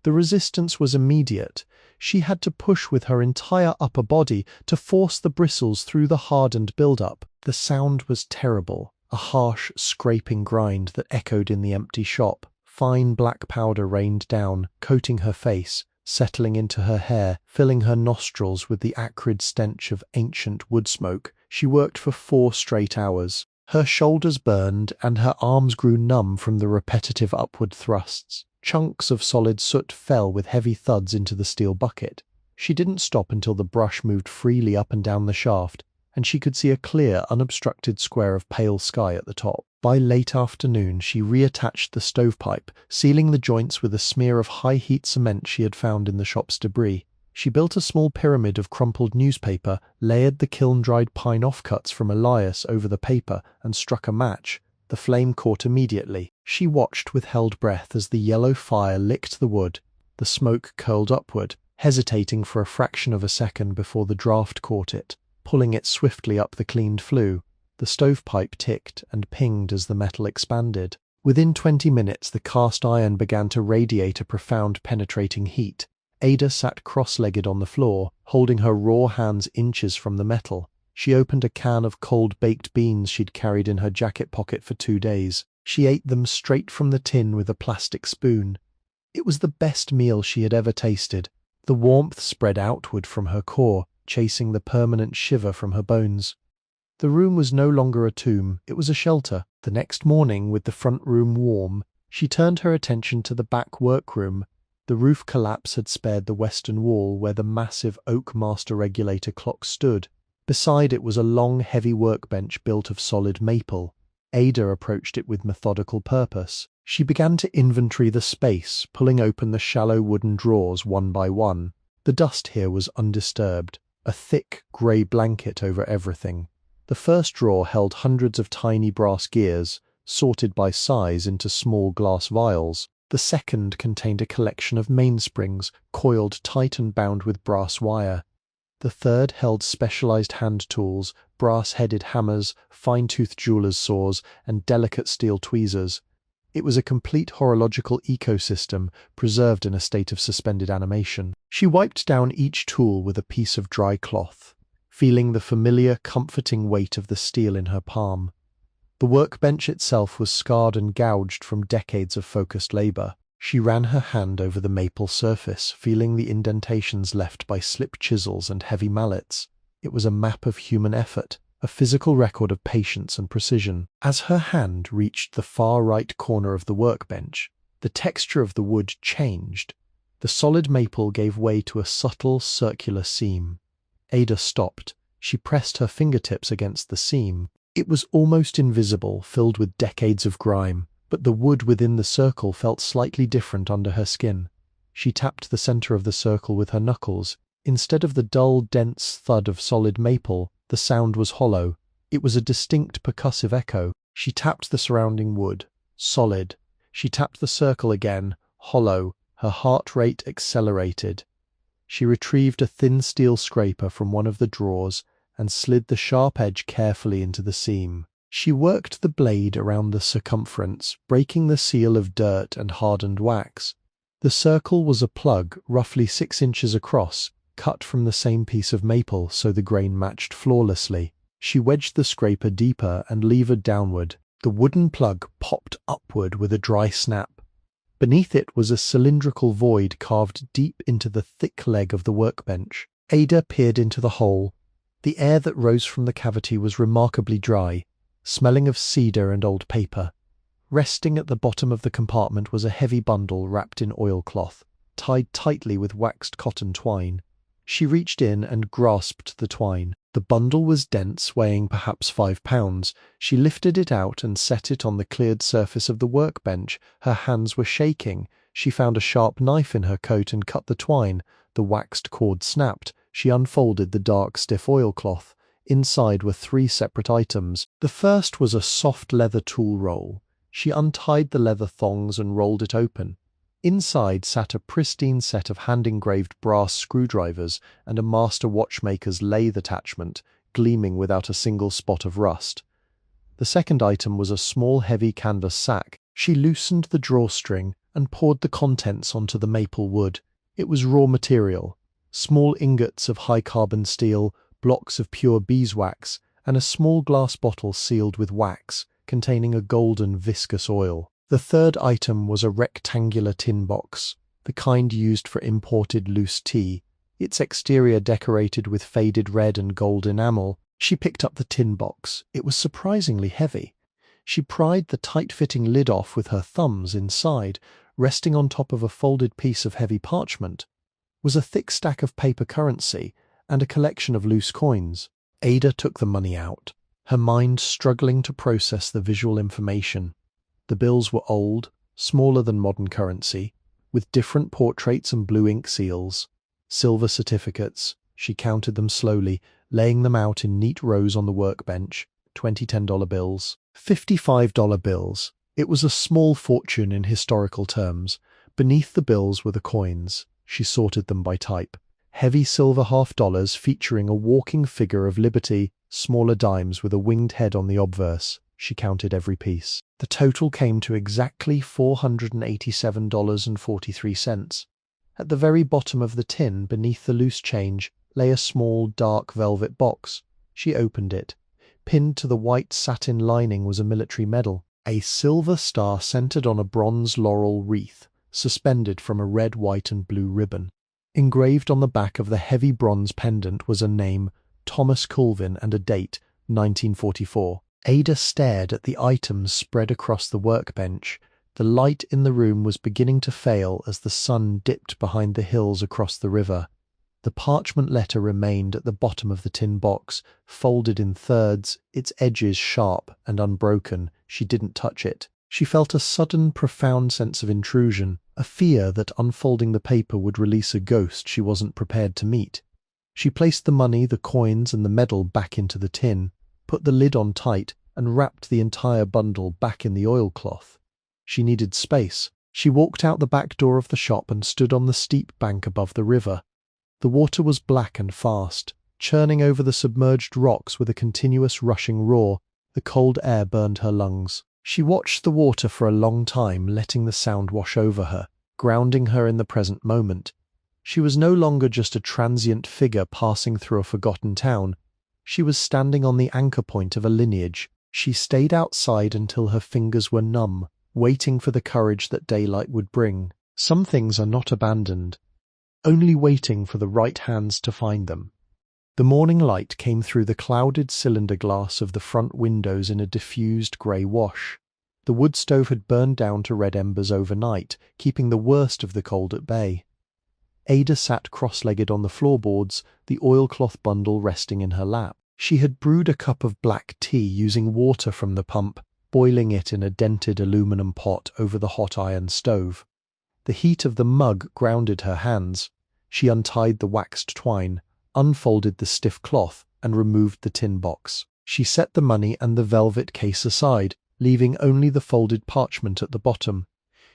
The resistance was immediate. She had to push with her entire upper body to force the bristles through the hardened buildup. The sound was terrible, a harsh, scraping grind that echoed in the empty shop. Fine black powder rained down, coating her face, settling into her hair, filling her nostrils with the acrid stench of ancient wood smoke. She worked for 4 straight hours. Her shoulders burned and her arms grew numb from the repetitive upward thrusts. Chunks of solid soot fell with heavy thuds into the steel bucket. She didn't stop until the brush moved freely up and down the shaft, and she could see a clear, unobstructed square of pale sky at the top. By late afternoon, she reattached the stovepipe, sealing the joints with a smear of high-heat cement she had found in the shop's debris. She built a small pyramid of crumpled newspaper, layered the kiln-dried pine offcuts from Elias over the paper, and struck a match. The flame caught immediately. She watched with held breath as the yellow fire licked the wood. The smoke curled upward, hesitating for a fraction of a second before the draft caught it, pulling it swiftly up the cleaned flue. The stovepipe ticked and pinged as the metal expanded. Within 20 minutes, the cast iron began to radiate a profound penetrating heat. Ada sat cross-legged on the floor, holding her raw hands inches from the metal. She opened a can of cold baked beans she'd carried in her jacket pocket for 2 days. She ate them straight from the tin with a plastic spoon. It was the best meal she had ever tasted. The warmth spread outward from her core, chasing the permanent shiver from her bones. The room was no longer a tomb, it was a shelter. The next morning, with the front room warm, she turned her attention to the back workroom. The roof collapse had spared the western wall where the massive oak master regulator clock stood. Beside it was a long, heavy workbench built of solid maple. Ada approached it with methodical purpose. She began to inventory the space, pulling open the shallow wooden drawers one by one. The dust here was undisturbed, a thick, grey blanket over everything. The first drawer held hundreds of tiny brass gears, sorted by size into small glass vials. The second contained a collection of mainsprings, coiled tight and bound with brass wire. The third held specialized hand tools, brass-headed hammers, fine-toothed jeweler's saws, and delicate steel tweezers. It was a complete horological ecosystem, preserved in a state of suspended animation. She wiped down each tool with a piece of dry cloth, feeling the familiar, comforting weight of the steel in her palm. The workbench itself was scarred and gouged from decades of focused labor. She ran her hand over the maple surface, feeling the indentations left by slip chisels and heavy mallets. It was a map of human effort, a physical record of patience and precision. As her hand reached the far right corner of the workbench, the texture of the wood changed. The solid maple gave way to a subtle, circular seam. Ada stopped. She pressed her fingertips against the seam. It was almost invisible, filled with decades of grime, but the wood within the circle felt slightly different under her skin. She tapped the center of the circle with her knuckles. Instead of the dull, dense thud of solid maple, the sound was hollow. It was a distinct percussive echo. She tapped the surrounding wood. Solid. She tapped the circle again. Hollow. Her heart rate accelerated. She retrieved a thin steel scraper from one of the drawers and slid the sharp edge carefully into the seam. She worked the blade around the circumference, breaking the seal of dirt and hardened wax. The circle was a plug, roughly 6 inches across, cut from the same piece of maple so the grain matched flawlessly. She wedged the scraper deeper and levered downward. The wooden plug popped upward with a dry snap. Beneath it was a cylindrical void carved deep into the thick leg of the workbench. Ada peered into the hole. The air that rose from the cavity was remarkably dry, smelling of cedar and old paper. Resting at the bottom of the compartment was a heavy bundle wrapped in oilcloth, tied tightly with waxed cotton twine. She reached in and grasped the twine. The bundle was dense, weighing perhaps 5 pounds. She lifted it out and set it on the cleared surface of the workbench. Her hands were shaking. She found a sharp knife in her coat and cut the twine. The waxed cord snapped. She unfolded the dark, stiff oilcloth. Inside were 3 separate items. The first was a soft leather tool roll. She untied the leather thongs and rolled it open. Inside sat a pristine set of hand-engraved brass screwdrivers and a master watchmaker's lathe attachment, gleaming without a single spot of rust. The second item was a small, heavy canvas sack. She loosened the drawstring and poured the contents onto the maple wood. It was raw material: small ingots of high-carbon steel, blocks of pure beeswax, and a small glass bottle sealed with wax, containing a golden viscous oil. The third item was a rectangular tin box, the kind used for imported loose tea, its exterior decorated with faded red and gold enamel. She picked up the tin box. It was surprisingly heavy. She pried the tight-fitting lid off with her thumbs. Inside, resting on top of a folded piece of heavy parchment, was a thick stack of paper currency and a collection of loose coins. Ada took the money out, her mind struggling to process the visual information. The bills were old, smaller than modern currency, with different portraits and blue ink seals. Silver certificates. She counted them slowly, laying them out in neat rows on the workbench. 20 $10 bills. 55 bills. It was a small fortune in historical terms. Beneath the bills were the coins. She sorted them by type. Heavy silver $half featuring a walking figure of liberty, smaller dimes with a winged head on the obverse. She counted every piece. The total came to exactly $487.43. At the very bottom of the tin, beneath the loose change, lay a small, dark velvet box. She opened it. Pinned to the white satin lining was a military medal, a silver star centered on a bronze laurel wreath, suspended from a red, white, and blue ribbon. Engraved on the back of the heavy bronze pendant was a name, Thomas Kulvin, and a date, 1944. Ada stared at the items spread across the workbench. The light in the room was beginning to fail as the sun dipped behind the hills across the river. The parchment letter remained at the bottom of the tin box, folded in thirds, its edges sharp and unbroken. She didn't touch it. She felt a sudden, profound sense of intrusion, a fear that unfolding the paper would release a ghost she wasn't prepared to meet. She placed the money, the coins, and the medal back into the tin, put the lid on tight, and wrapped the entire bundle back in the oilcloth. She needed space. She walked out the back door of the shop and stood on the steep bank above the river. The water was black and fast, churning over the submerged rocks with a continuous rushing roar. The cold air burned her lungs. She watched the water for a long time, letting the sound wash over her, grounding her in the present moment. She was no longer just a transient figure passing through a forgotten town. She was standing on the anchor point of a lineage. She stayed outside until her fingers were numb, waiting for the courage that daylight would bring. Some things are not abandoned, only waiting for the right hands to find them. The morning light came through the clouded cylinder glass of the front windows in a diffused grey wash. The wood stove had burned down to red embers overnight, keeping the worst of the cold at bay. Ada sat cross-legged on the floorboards, the oilcloth bundle resting in her lap. She had brewed a cup of black tea using water from the pump, boiling it in a dented aluminum pot over the hot iron stove. The heat of the mug grounded her hands. She untied the waxed twine, unfolded the stiff cloth, and removed the tin box. She set the money and the velvet case aside, leaving only the folded parchment at the bottom.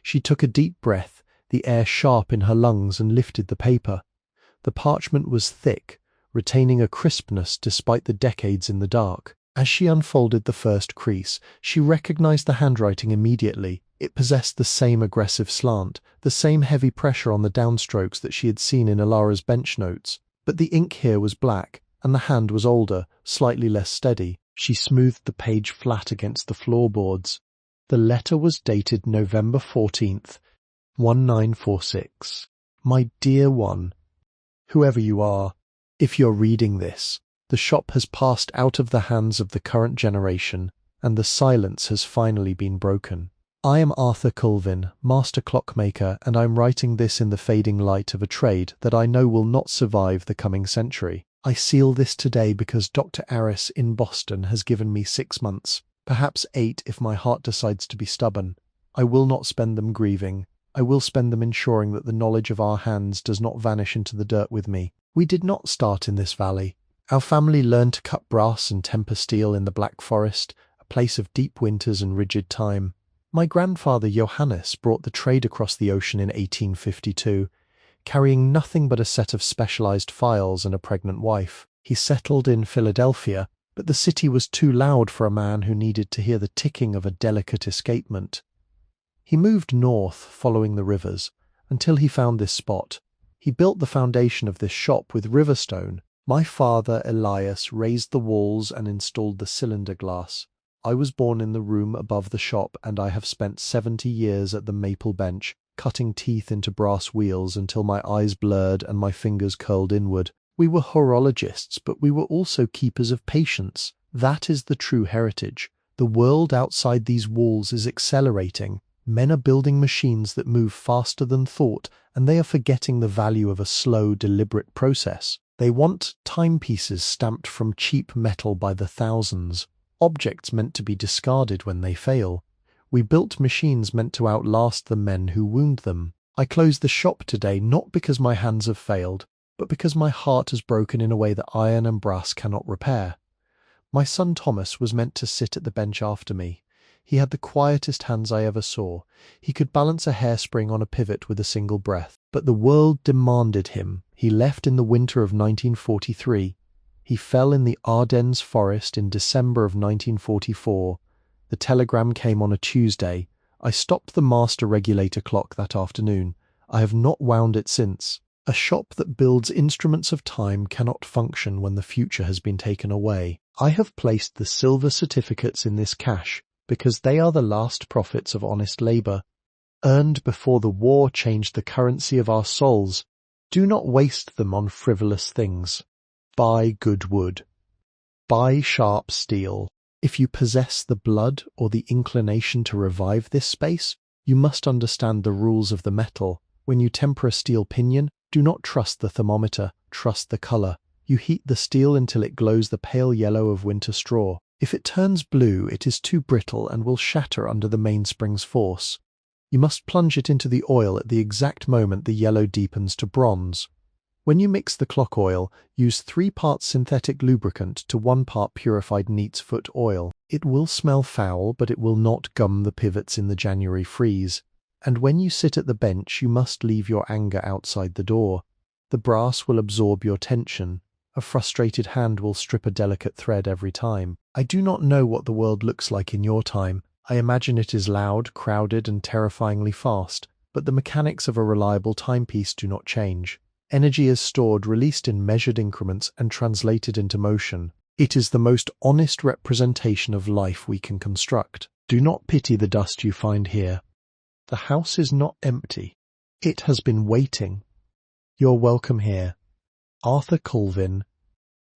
She took a deep breath, the air sharp in her lungs, and lifted the paper. The parchment was thick, retaining a crispness despite the decades in the dark. As she unfolded the first crease, she recognized the handwriting immediately. It possessed the same aggressive slant, the same heavy pressure on the downstrokes that she had seen in Alara's bench notes. But the ink here was black, and the hand was older, slightly less steady. She smoothed the page flat against the floorboards. The letter was dated November 14th, 1946. My dear one, whoever you are, if you're reading this, the shop has passed out of the hands of the current generation, and the silence has finally been broken. I am Arthur Kulvin, master clockmaker, and I'm writing this in the fading light of a trade that I know will not survive the coming century. I seal this today because Dr. Aris in Boston has given me 6 months, perhaps 8 if my heart decides to be stubborn. I will not spend them grieving. I will spend them ensuring that the knowledge of our hands does not vanish into the dirt with me. We did not start in this valley. Our family learned to cut brass and temper steel in the Black Forest, a place of deep winters and rigid time. My grandfather Johannes brought the trade across the ocean in 1852, carrying nothing but a set of specialized files and a pregnant wife. He settled in Philadelphia, but the city was too loud for a man who needed to hear the ticking of a delicate escapement. He moved north, following the rivers, until he found this spot. He built the foundation of this shop with river stone. My father, Elias, raised the walls and installed the cylinder glass. I was born in the room above the shop, and I have spent 70 years at the maple bench, cutting teeth into brass wheels until my eyes blurred and my fingers curled inward. We were horologists, but we were also keepers of patience. That is the true heritage. The world outside these walls is accelerating. Men are building machines that move faster than thought, and they are forgetting the value of a slow, deliberate process. They want timepieces stamped from cheap metal by the thousands, objects meant to be discarded when they fail. We built machines meant to outlast the men who wound them. I closed the shop today not because my hands have failed, but because my heart has broken in a way that iron and brass cannot repair. My son Thomas was meant to sit at the bench after me. He had the quietest hands I ever saw. He could balance a hairspring on a pivot with a single breath. But the world demanded him. He left in the winter of 1943. He fell in the Ardennes forest in December of 1944. The telegram came on a Tuesday. I stopped the master regulator clock that afternoon. I have not wound it since. A shop that builds instruments of time cannot function when the future has been taken away. I have placed the silver certificates in this cache because they are the last profits of honest labor, earned before the war changed the currency of our souls. Do not waste them on frivolous things. Buy good wood. Buy sharp steel. If you possess the blood or the inclination to revive this space, you must understand the rules of the metal. When you temper a steel pinion, do not trust the thermometer, trust the color. You heat the steel until it glows the pale yellow of winter straw. If it turns blue, it is too brittle and will shatter under the mainspring's force. You must plunge it into the oil at the exact moment the yellow deepens to bronze. When you mix the clock oil, use 3 parts synthetic lubricant to 1 part purified neat's foot oil. It will smell foul, but it will not gum the pivots in the January freeze. And when you sit at the bench, you must leave your anger outside the door. The brass will absorb your tension. A frustrated hand will strip a delicate thread every time. I do not know what the world looks like in your time. I imagine it is loud, crowded, and terrifyingly fast, but the mechanics of a reliable timepiece do not change. Energy is stored, released in measured increments, and translated into motion. It is the most honest representation of life we can construct. Do not pity the dust you find here. The house is not empty. It has been waiting. You're welcome here. Arthur Kulvin,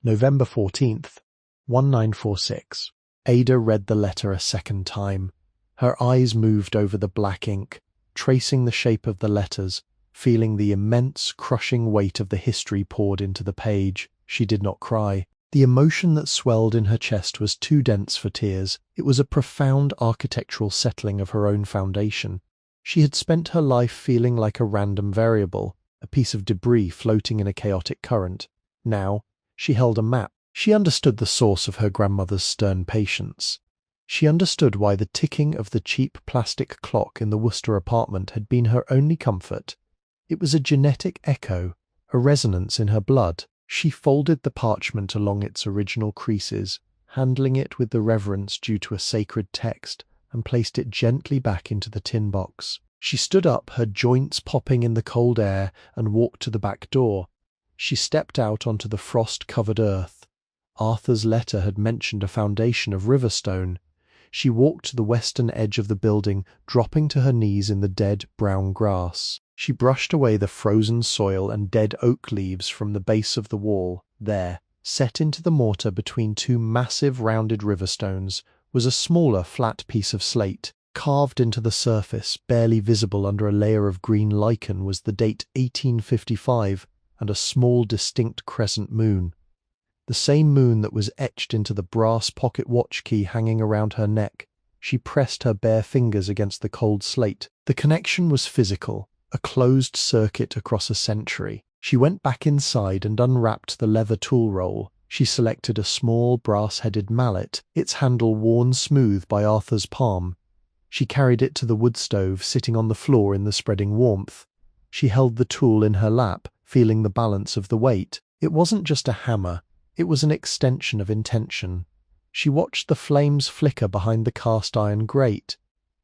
November 14th, 1946. Ada read the letter a second time. Her eyes moved over the black ink, tracing the shape of the letters, feeling the immense, crushing weight of the history poured into the page. She did not cry. The emotion that swelled in her chest was too dense for tears. It was a profound architectural settling of her own foundation. She had spent her life feeling like a random variable, a piece of debris floating in a chaotic current. Now, she held a map. She understood the source of her grandmother's stern patience. She understood why the ticking of the cheap plastic clock in the Worcester apartment had been her only comfort. It was a genetic echo, a resonance in her blood. She folded the parchment along its original creases, handling it with the reverence due to a sacred text, and placed it gently back into the tin box. She stood up, her joints popping in the cold air, and walked to the back door. She stepped out onto the frost-covered earth. Arthur's letter had mentioned a foundation of river stone. She walked to the western edge of the building, dropping to her knees in the dead, brown grass. She brushed away the frozen soil and dead oak leaves from the base of the wall. There, set into the mortar between 2 massive rounded river stones, was a smaller flat piece of slate. Carved into the surface, barely visible under a layer of green lichen, was the date 1855 and a small distinct crescent moon. The same moon that was etched into the brass pocket watch key hanging around her neck. She pressed her bare fingers against the cold slate. The connection was physical, a closed circuit across a century. She went back inside and unwrapped the leather tool roll. She selected a small brass-headed mallet, its handle worn smooth by Arthur's palm. She carried it to the wood stove, sitting on the floor in the spreading warmth. She held the tool in her lap, feeling the balance of the weight. It wasn't just a hammer, it was an extension of intention. She watched the flames flicker behind the cast-iron grate.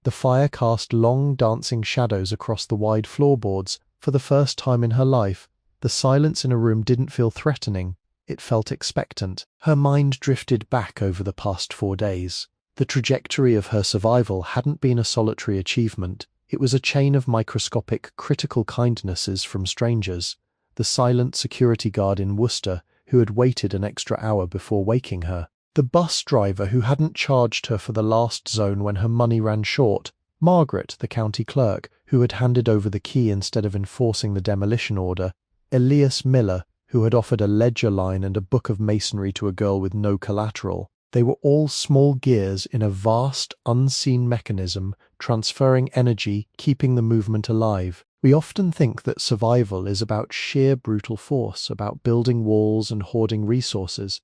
The fire cast long, dancing shadows across the wide floorboards. For the first time in her life, the silence in a room didn't feel threatening. It felt expectant. Her mind drifted back over the past 4 days. The trajectory of her survival hadn't been a solitary achievement. It was a chain of microscopic, critical kindnesses from strangers. The silent security guard in Worcester, who had waited an extra hour before waking her. The bus driver who hadn't charged her for the last zone when her money ran short. Margaret, the county clerk, who had handed over the key instead of enforcing the demolition order. Elias Miller, who had offered a ledger line and a book of masonry to a girl with no collateral. They were all small gears in a vast, unseen mechanism, transferring energy, keeping the movement alive. We often think that survival is about sheer brutal force, about building walls and hoarding resources.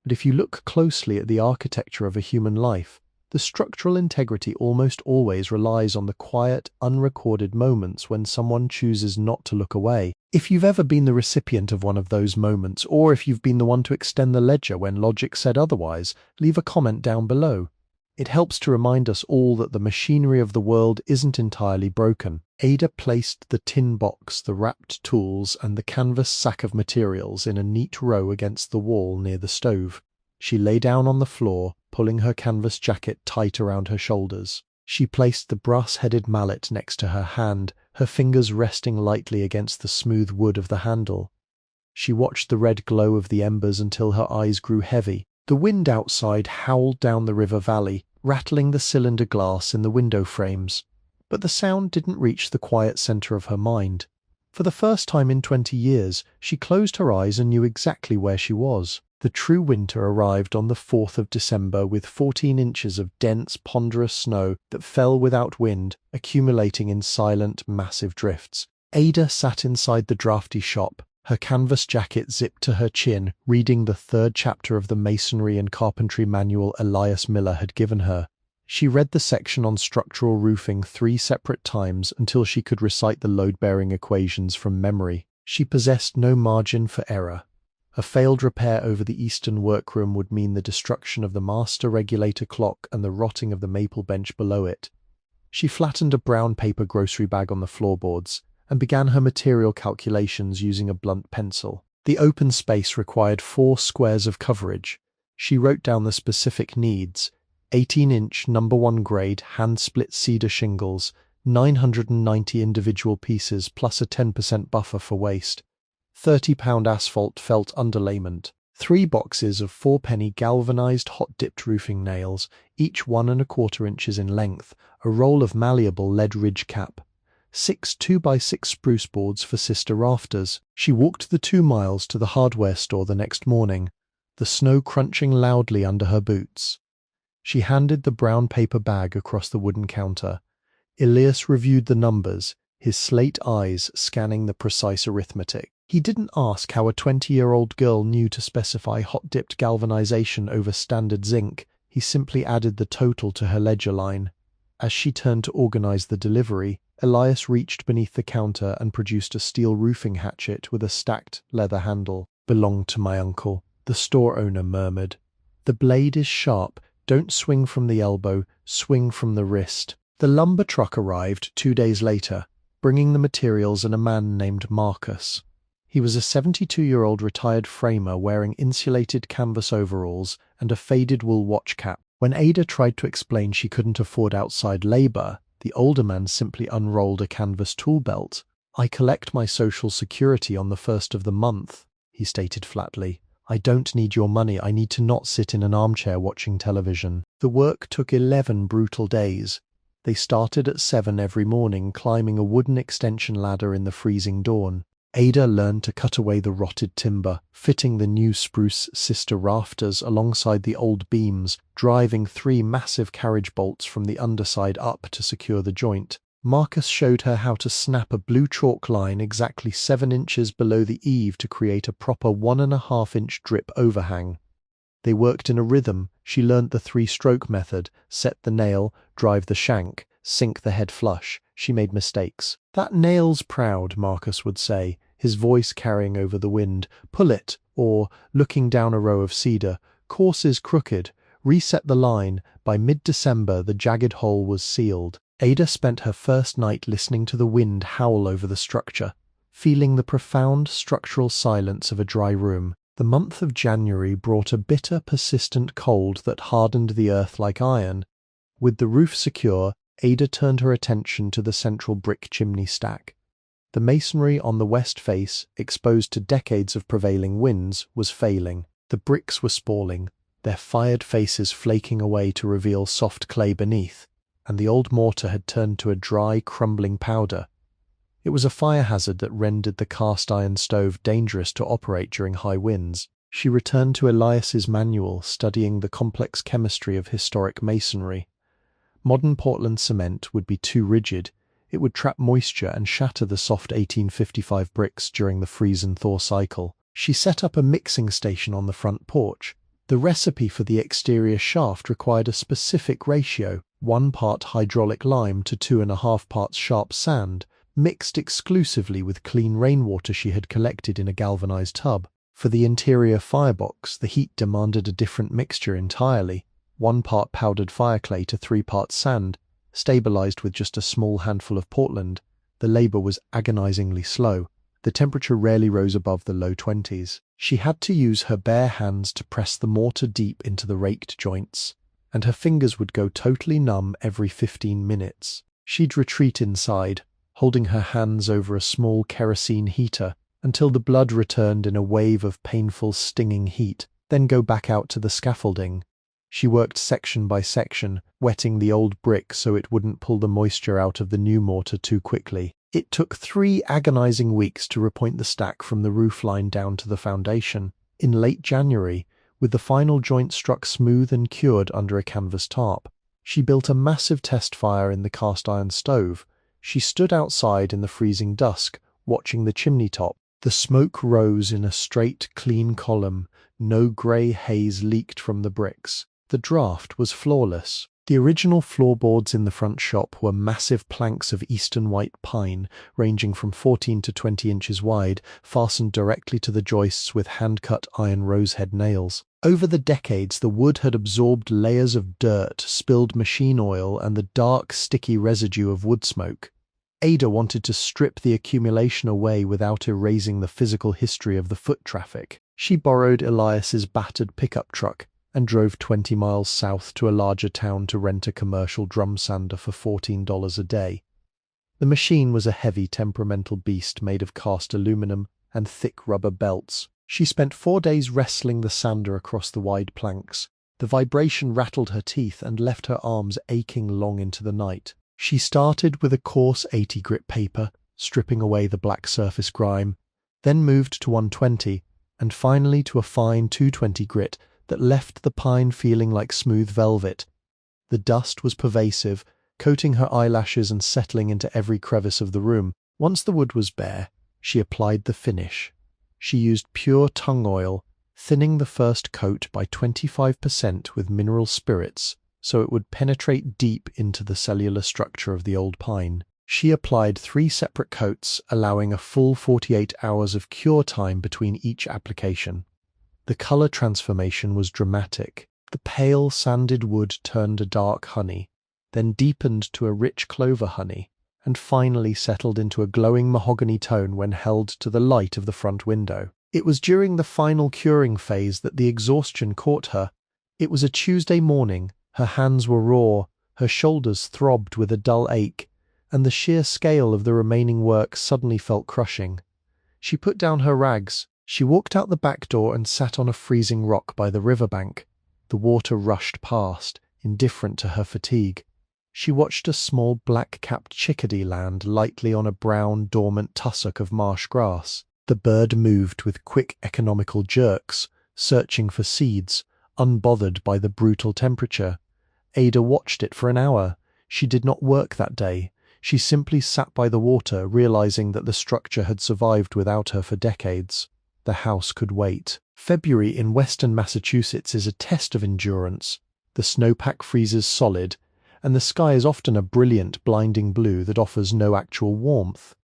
But if you look closely at the architecture of a human life, the structural integrity almost always relies on the quiet, unrecorded moments when someone chooses not to look away. If you've ever been the recipient of one of those moments, or if you've been the one to extend the ledger when logic said otherwise, leave a comment down below. It helps to remind us all that the machinery of the world isn't entirely broken. Ada placed the tin box, the wrapped tools, and the canvas sack of materials in a neat row against the wall near the stove. She lay down on the floor, pulling her canvas jacket tight around her shoulders. She placed the brass-headed mallet next to her hand, her fingers resting lightly against the smooth wood of the handle. She watched the red glow of the embers until her eyes grew heavy. The wind outside howled down the river valley, rattling the cylinder glass in the window frames. But the sound didn't reach the quiet center of her mind. For the first time in 20 years, she closed her eyes and knew exactly where she was. The true winter arrived on the 4th of December with 14 inches of dense, ponderous snow that fell without wind, accumulating in silent, massive drifts. Ada sat inside the drafty shop, her canvas jacket zipped to her chin, reading the 3rd chapter of the masonry and carpentry manual Elias Miller had given her. She read the section on structural roofing 3 separate times until she could recite the load-bearing equations from memory. She possessed no margin for error. A failed repair over the eastern workroom would mean the destruction of the master regulator clock and the rotting of the maple bench below it. She flattened a brown paper grocery bag on the floorboards and began her material calculations using a blunt pencil. The open space required 4 squares of coverage. She wrote down the specific needs: 18-inch number 1 grade hand-split cedar shingles, 990 individual pieces plus a 10% buffer for waste. 30-pound asphalt felt underlayment, 3 boxes of 4-penny galvanized hot-dipped roofing nails, each 1¼ inches in length, a roll of malleable lead ridge cap, 6 2x6 spruce boards for sister rafters. She walked the 2 miles to the hardware store the next morning, the snow crunching loudly under her boots. She handed the brown paper bag across the wooden counter. Elias reviewed the numbers, his slate eyes scanning the precise arithmetic. He didn't ask how a 20-year-old girl knew to specify hot-dipped galvanization over standard zinc. He simply added the total to her ledger line. As she turned to organize the delivery, Elias reached beneath the counter and produced a steel roofing hatchet with a stacked leather handle. "Belonged to my uncle," the store owner murmured. "The blade is sharp. Don't swing from the elbow, swing from the wrist." The lumber truck arrived 2 days later, bringing the materials and a man named Marcus. He was a 72-year-old retired framer wearing insulated canvas overalls and a faded wool watch cap. When Ada tried to explain she couldn't afford outside labor, the older man simply unrolled a canvas tool belt. "I collect my Social Security on the 1st of the month," he stated flatly. "I don't need your money. I need to not sit in an armchair watching television." The work took 11 brutal days. They started at 7 every morning, climbing a wooden extension ladder in the freezing dawn. Ada learned to cut away the rotted timber, fitting the new spruce sister rafters alongside the old beams, driving 3 massive carriage bolts from the underside up to secure the joint. Marcus showed her how to snap a blue chalk line exactly 7 inches below the eave to create a proper 1½ inch drip overhang. They worked in a rhythm. She learnt the 3-stroke method: set the nail, drive the shank, sink the head flush. She made mistakes. "That nail's proud," Marcus would say, his voice carrying over the wind. "Pull it," or, looking down a row of cedar, "course is crooked. Reset the line." By mid-December, the jagged hole was sealed. Ada spent her first night listening to the wind howl over the structure, feeling the profound structural silence of a dry room. The month of January brought a bitter, persistent cold that hardened the earth like iron. With the roof secure, Ada turned her attention to the central brick chimney stack. The masonry on the west face, exposed to decades of prevailing winds, was failing. The bricks were spalling, their fired faces flaking away to reveal soft clay beneath, and the old mortar had turned to a dry, crumbling powder. It was a fire hazard that rendered the cast-iron stove dangerous to operate during high winds. She returned to Elias's manual, studying the complex chemistry of historic masonry. Modern Portland cement would be too rigid. It would trap moisture and shatter the soft 1855 bricks during the freeze and thaw cycle. She set up a mixing station on the front porch. The recipe for the exterior shaft required a specific ratio, 1 part hydraulic lime to 2.5 parts sharp sand, mixed exclusively with clean rainwater she had collected in a galvanized tub. For the interior firebox, the heat demanded a different mixture entirely, 1 part powdered fireclay to 3 parts sand, stabilized with just a small handful of Portland. The labor was agonizingly slow. The temperature rarely rose above the low 20s. She had to use her bare hands to press the mortar deep into the raked joints, and her fingers would go totally numb every 15 minutes. She'd retreat inside, holding her hands over a small kerosene heater until the blood returned in a wave of painful, stinging heat, then go back out to the scaffolding. She worked section by section, wetting the old brick so it wouldn't pull the moisture out of the new mortar too quickly. It took 3 agonizing weeks to repoint the stack from the roof line down to the foundation. In late January, with the final joint struck smooth and cured under a canvas tarp, she built a massive test fire in the cast-iron stove. She stood outside in the freezing dusk, watching the chimney top. The smoke rose in a straight, clean column. No grey haze leaked from the bricks. The draught was flawless. The original floorboards in the front shop were massive planks of eastern white pine, ranging from 14 to 20 inches wide, fastened directly to the joists with hand-cut iron rosehead nails. Over the decades, the wood had absorbed layers of dirt, spilled machine oil, and the dark, sticky residue of wood smoke. Ada wanted to strip the accumulation away without erasing the physical history of the foot traffic. She borrowed Elias's battered pickup truck and drove 20 miles south to a larger town to rent a commercial drum sander for $14 a day. The machine was a heavy, temperamental beast made of cast aluminum and thick rubber belts. She spent 4 days wrestling the sander across the wide planks. The vibration rattled her teeth and left her arms aching long into the night. She started with a coarse 80 grit paper, stripping away the black surface grime, then moved to 120, and finally to a fine 220 grit that left the pine feeling like smooth velvet. The dust was pervasive, coating her eyelashes and settling into every crevice of the room. Once the wood was bare, she applied the finish. She used pure tung oil, thinning the first coat by 25% with mineral spirits so it would penetrate deep into the cellular structure of the old pine. She applied 3 separate coats, allowing a full 48 hours of cure time between each application. The color transformation was dramatic. The pale, sanded wood turned a dark honey, then deepened to a rich clover honey, and finally settled into a glowing mahogany tone when held to the light of the front window. It was during the final curing phase that the exhaustion caught her. It was a Tuesday morning. Her hands were raw, her shoulders throbbed with a dull ache, and the sheer scale of the remaining work suddenly felt crushing. She put down her rags. She walked out the back door and sat on a freezing rock by the riverbank. The water rushed past, indifferent to her fatigue. She watched a small black-capped chickadee land lightly on a brown, dormant tussock of marsh grass. The bird moved with quick, economical jerks, searching for seeds, unbothered by the brutal temperature. Ada watched it for an hour. She did not work that day. She simply sat by the water, realizing that the structure had survived without her for decades. The house could wait. February in western Massachusetts is a test of endurance. The snowpack freezes solid, and the sky is often a brilliant, blinding blue that offers no actual warmth.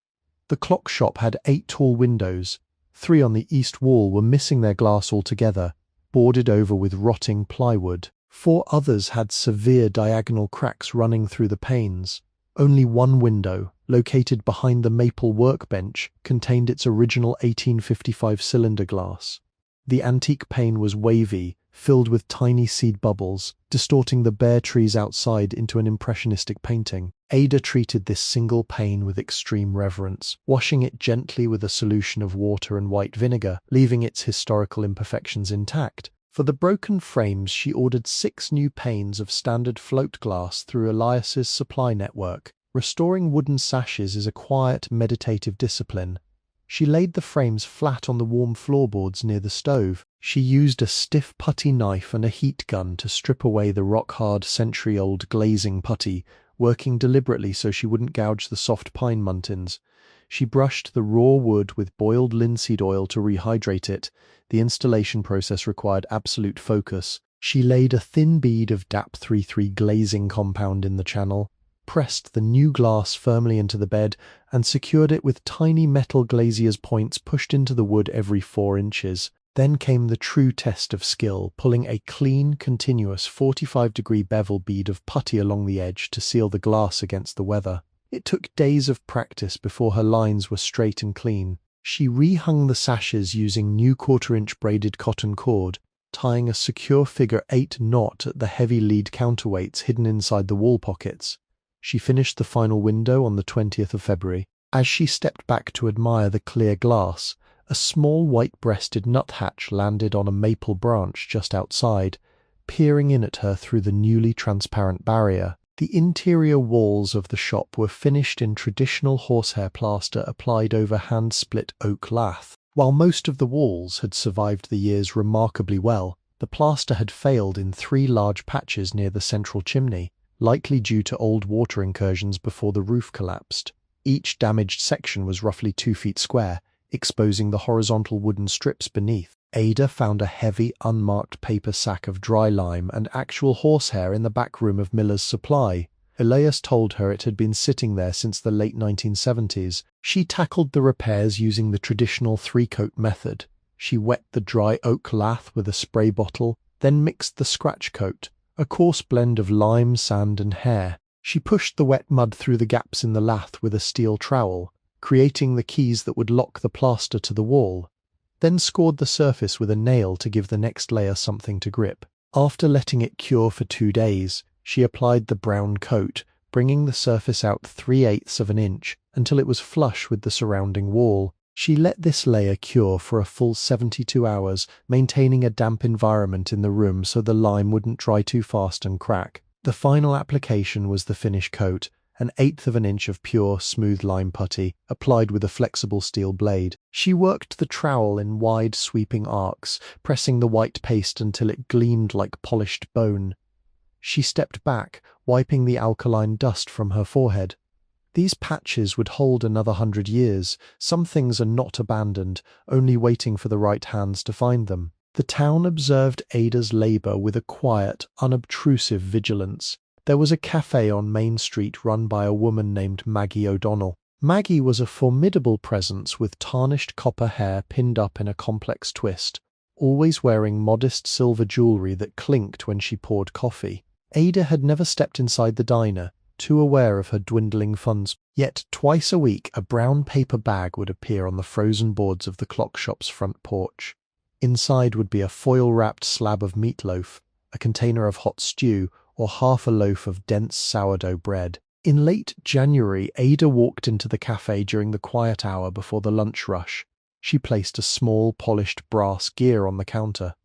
The clock shop had 8 tall windows. 3 on the east wall were missing their glass altogether, boarded over with rotting plywood. 4 others had severe diagonal cracks running through the panes. Only one window, located behind the maple workbench, contained its original 1855 cylinder glass. The antique pane was wavy, filled with tiny seed bubbles, distorting the bare trees outside into an impressionistic painting. Ada treated this single pane with extreme reverence, washing it gently with a solution of water and white vinegar, leaving its historical imperfections intact. For the broken frames, she ordered 6 new panes of standard float glass through Elias's supply network. Restoring wooden sashes is a quiet, meditative discipline. She laid the frames flat on the warm floorboards near the stove. She used a stiff putty knife and a heat gun to strip away the rock-hard, century-old glazing putty, working deliberately so she wouldn't gouge the soft pine muntins. She brushed the raw wood with boiled linseed oil to rehydrate it. The installation process required absolute focus. She laid a thin bead of DAP 33 glazing compound in the channel, pressed the new glass firmly into the bed, and secured it with tiny metal glazier's points pushed into the wood every 4 inches. Then came the true test of skill, pulling a clean, continuous 45-degree bevel bead of putty along the edge to seal the glass against the weather. It took days of practice before her lines were straight and clean. She rehung the sashes using new 1/4-inch braided cotton cord, tying a secure figure-8 knot at the heavy lead counterweights hidden inside the wall pockets. She finished the final window on the 20th of February. As she stepped back to admire the clear glass, a small white-breasted nuthatch landed on a maple branch just outside, peering in at her through the newly transparent barrier. The interior walls of the shop were finished in traditional horsehair plaster applied over hand-split oak lath. While most of the walls had survived the years remarkably well, the plaster had failed in 3 large patches near the central chimney, likely due to old water incursions before the roof collapsed. Each damaged section was roughly 2 feet square, exposing the horizontal wooden strips beneath. Ada found a heavy, unmarked paper sack of dry lime and actual horsehair in the back room of Miller's Supply. Elias told her it had been sitting there since the late 1970s. She tackled the repairs using the traditional 3-coat method. She wet the dry oak lath with a spray bottle, then mixed the scratch coat, a coarse blend of lime, sand, and hair. She pushed the wet mud through the gaps in the lath with a steel trowel, creating the keys that would lock the plaster to the wall, then scored the surface with a nail to give the next layer something to grip. After letting it cure for 2 days, she applied the brown coat, bringing the surface out 3/8 of an inch until it was flush with the surrounding wall. She let this layer cure for a full 72 hours, maintaining a damp environment in the room so the lime wouldn't dry too fast and crack. The final application was the finish coat, an 1/8 of an inch of pure, smooth lime putty, applied with a flexible steel blade. She worked the trowel in wide, sweeping arcs, pressing the white paste until it gleamed like polished bone. She stepped back, wiping the alkaline dust from her forehead. These patches would hold another 100 years. Some things are not abandoned, only waiting for the right hands to find them. The town observed Ada's labor with a quiet, unobtrusive vigilance. There was a cafe on Main Street run by a woman named Maggie O'Donnell. Maggie was a formidable presence with tarnished copper hair pinned up in a complex twist, always wearing modest silver jewelry that clinked when she poured coffee. Ada had never stepped inside the diner, too aware of her dwindling funds. Yet twice a week a brown paper bag would appear on the frozen boards of the clock shop's front porch. Inside would be a foil-wrapped slab of meatloaf, a container of hot stew, or half a loaf of dense sourdough bread. In late January, Ada walked into the cafe during the quiet hour before the lunch rush. She placed a small, polished brass gear on the counter.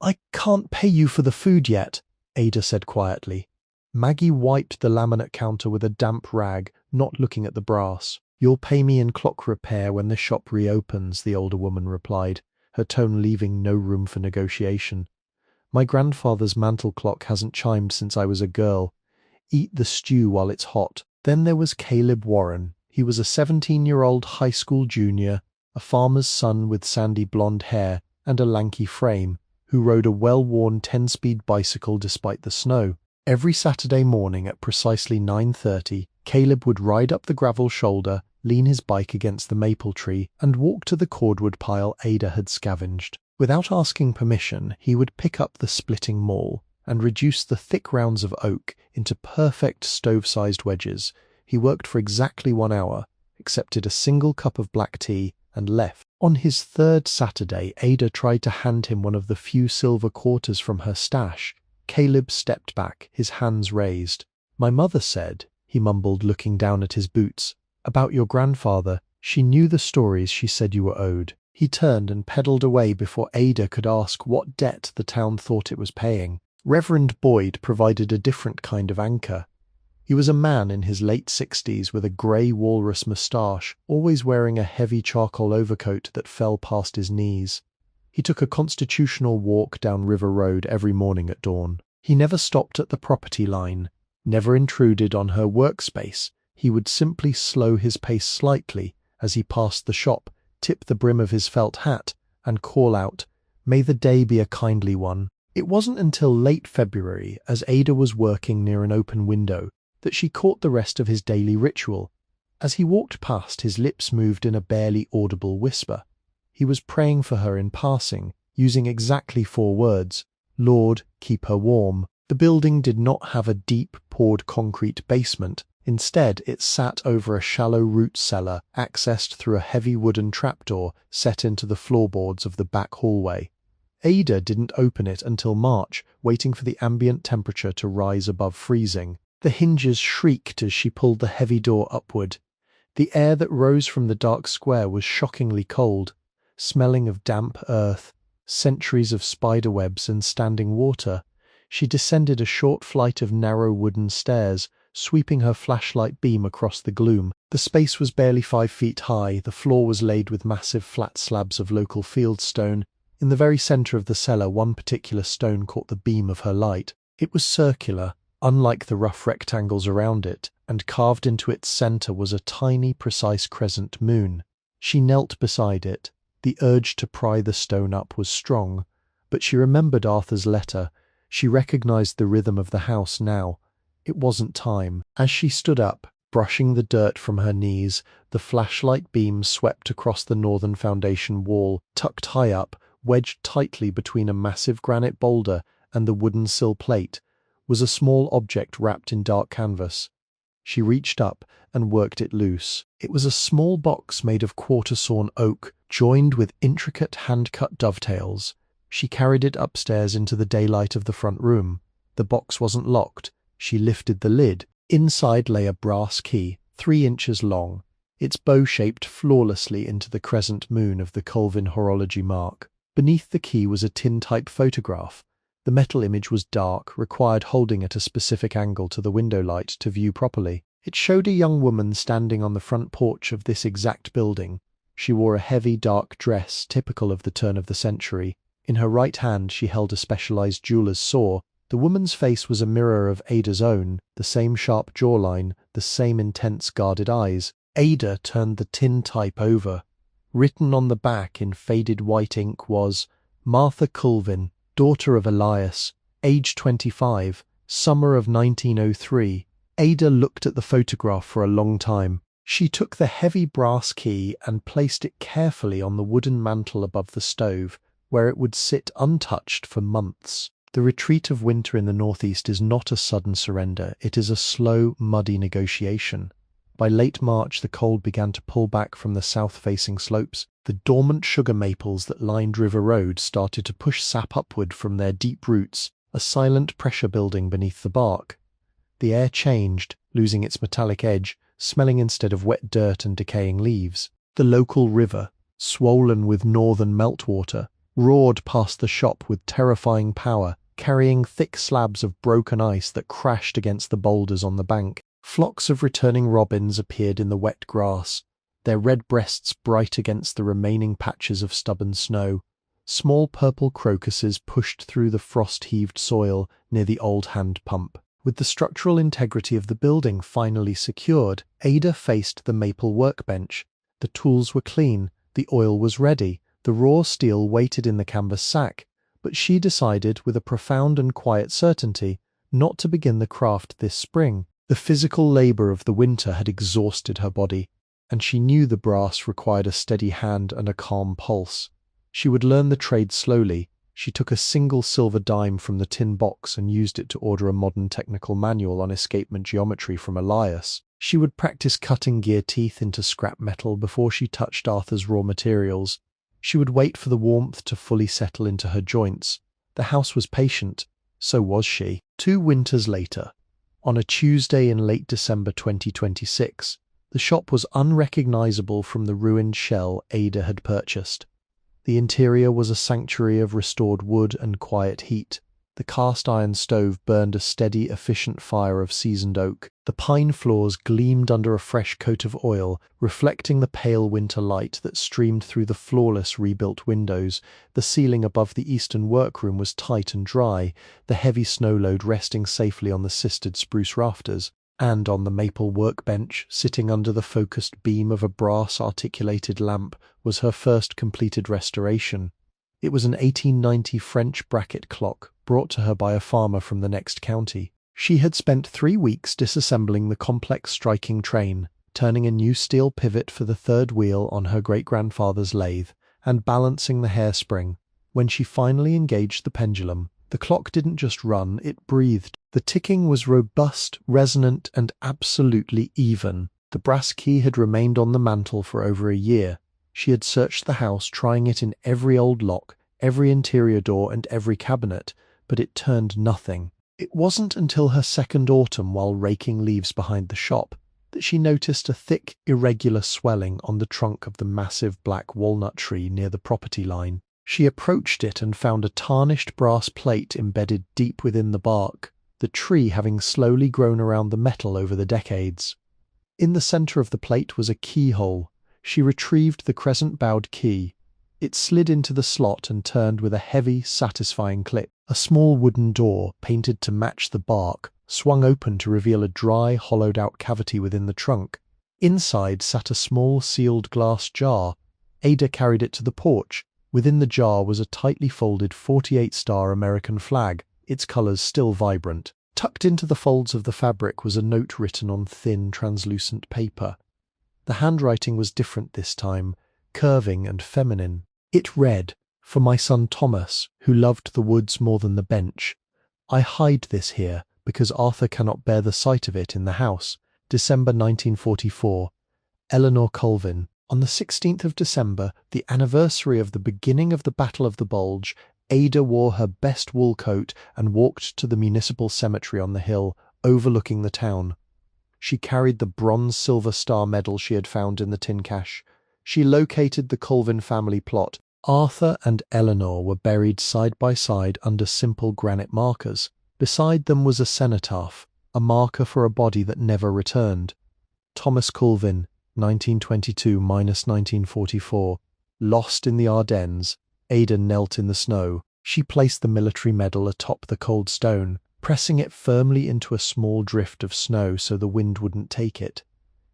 "I can't pay you for the food yet," Ada said quietly. Maggie wiped the laminate counter with a damp rag, not looking at the brass. "You'll pay me in clock repair when the shop reopens," the older woman replied, her tone leaving no room for negotiation. "My grandfather's mantel clock hasn't chimed since I was a girl. Eat the stew while it's hot." Then there was Caleb Warren. He was a 17-year-old high school junior, a farmer's son with sandy blonde hair and a lanky frame, who rode a well-worn 10-speed bicycle despite the snow. Every Saturday morning at precisely 9:30, Caleb would ride up the gravel shoulder, lean his bike against the maple tree, and walk to the cordwood pile Ada had scavenged. Without asking permission, he would pick up the splitting maul and reduce the thick rounds of oak into perfect stove-sized wedges. He worked for exactly 1 hour, accepted a single cup of black tea, and left. On his third Saturday, Ada tried to hand him one of the few silver quarters from her stash. Caleb stepped back, his hands raised. "My mother said," he mumbled, looking down at his boots, "about your grandfather. She knew the stories she said you were owed." He turned and pedaled away before Ada could ask what debt the town thought it was paying. Reverend Boyd provided a different kind of anchor. He was a man in his late 60s with a grey walrus moustache, always wearing a heavy charcoal overcoat that fell past his knees. He took a constitutional walk down River Road every morning at dawn. He never stopped at the property line, never intruded on her workspace. He would simply slow his pace slightly as he passed the shop, tip the brim of his felt hat, and call out, "May the day be a kindly one." It wasn't until late February, as Ada was working near an open window, that she caught the rest of his daily ritual. As he walked past, his lips moved in a barely audible whisper. He was praying for her in passing, using exactly 4 words: "Lord, keep her warm." The building did not have a deep, poured concrete basement. Instead, it sat over a shallow root cellar accessed through a heavy wooden trapdoor set into the floorboards of the back hallway. Ada didn't open it until March, waiting for the ambient temperature to rise above freezing. The hinges shrieked as she pulled the heavy door upward. The air that rose from the dark square was shockingly cold, smelling of damp earth, centuries of spiderwebs and standing water. She descended a short flight of narrow wooden stairs, sweeping her flashlight beam across the gloom. The space was barely 5 feet high, the floor was laid with massive flat slabs of local fieldstone. In the very center of the cellar, one particular stone caught the beam of her light. It was circular, unlike the rough rectangles around it, and carved into its center was a tiny, precise crescent moon. She knelt beside it. The urge to pry the stone up was strong, but she remembered Arthur's letter. She recognized the rhythm of the house now. It wasn't time. As she stood up, brushing the dirt from her knees, the flashlight beam swept across the northern foundation wall, tucked high up, wedged tightly between a massive granite boulder and the wooden sill plate, was a small object wrapped in dark canvas. She reached up and worked it loose. It was a small box made of quarter-sawn oak, joined with intricate hand-cut dovetails. She carried it upstairs into the daylight of the front room. The box wasn't locked. She lifted the lid. Inside lay a brass key, 3 inches long. Its bow shaped flawlessly into the crescent moon of the Kulvin horology mark. Beneath the key was a tin-type photograph. The metal image was dark, required holding at a specific angle to the window light to view properly. It showed a young woman standing on the front porch of this exact building. She wore a heavy, dark dress typical of the turn of the century. In her right hand she held a specialized jeweler's saw. The woman's face was a mirror of Ada's own, the same sharp jawline, the same intense, guarded eyes. Ada turned the tin type over. Written on the back in faded white ink was, "Martha Kulvin, daughter of Elias, age 25, summer of 1903. Ada looked at the photograph for a long time. She took the heavy brass key and placed it carefully on the wooden mantel above the stove, where it would sit untouched for months. The retreat of winter in the northeast is not a sudden surrender, it is a slow, muddy negotiation. By late March, the cold began to pull back from the south-facing slopes. The dormant sugar maples that lined River Road started to push sap upward from their deep roots, a silent pressure building beneath the bark. The air changed, losing its metallic edge, smelling instead of wet dirt and decaying leaves. The local river, swollen with northern meltwater, roared past the shop with terrifying power, carrying thick slabs of broken ice that crashed against the boulders on the bank. Flocks of returning robins appeared in the wet grass, their red breasts bright against the remaining patches of stubborn snow. Small purple crocuses pushed through the frost-heaved soil near the old hand pump. With the structural integrity of the building finally secured, Ada faced the maple workbench. The tools were clean, the oil was ready, the raw steel waited in the canvas sack, but she decided with a profound and quiet certainty not to begin the craft this spring. The physical labor of the winter had exhausted her body, and she knew the brass required a steady hand and a calm pulse. She would learn the trade slowly. She took a single silver dime from the tin box and used it to order a modern technical manual on escapement geometry from Elias. She would practice cutting gear teeth into scrap metal before she touched Arthur's raw materials. She would wait for the warmth to fully settle into her joints. The house was patient. So was she. 2 winters later, on a Tuesday in late December 2026, the shop was unrecognizable from the ruined shell Ada had purchased. The interior was a sanctuary of restored wood and quiet heat. The cast-iron stove burned a steady, efficient fire of seasoned oak. The pine floors gleamed under a fresh coat of oil, reflecting the pale winter light that streamed through the flawless rebuilt windows. The ceiling above the eastern workroom was tight and dry, the heavy snow load resting safely on the sisted spruce rafters. And on the maple workbench, sitting under the focused beam of a brass-articulated lamp, was her first completed restoration. It was an 1890 French bracket clock, brought to her by a farmer from the next county. She had spent 3 weeks disassembling the complex striking train, turning a new steel pivot for the third wheel on her great-grandfather's lathe, and balancing the hairspring. When she finally engaged the pendulum, the clock didn't just run, it breathed. The ticking was robust, resonant, and absolutely even. The brass key had remained on the mantel for over a year. She had searched the house, trying it in every old lock, every interior door, and every cabinet, but it turned nothing. It wasn't until her second autumn, while raking leaves behind the shop, that she noticed a thick, irregular swelling on the trunk of the massive black walnut tree near the property line. She approached it and found a tarnished brass plate embedded deep within the bark, the tree having slowly grown around the metal over the decades. In the center of the plate was a keyhole. She retrieved the crescent-bowed key. It slid into the slot and turned with a heavy, satisfying click. A small wooden door, painted to match the bark, swung open to reveal a dry, hollowed-out cavity within the trunk. Inside sat a small, sealed glass jar. Ada carried it to the porch. Within the jar was a tightly folded 48-star American flag, its colors still vibrant. Tucked into the folds of the fabric was a note written on thin, translucent paper. The handwriting was different this time, curving and feminine. It read, "For my son Thomas, who loved the woods more than the bench. I hide this here because Arthur cannot bear the sight of it in the house. December 1944. Eleanor Kulvin." On the 16th of December, the anniversary of the beginning of the Battle of the Bulge, Ada wore her best wool coat and walked to the municipal cemetery on the hill, overlooking the town. She carried the bronze-silver star medal she had found in the tin cache. She located the Kulvin family plot. Arthur and Eleanor were buried side by side under simple granite markers. Beside them was a cenotaph, a marker for a body that never returned. Thomas Kulvin, 1922–1944. Lost in the Ardennes. Ada knelt in the snow. She placed the military medal atop the cold stone, pressing it firmly into a small drift of snow so the wind wouldn't take it.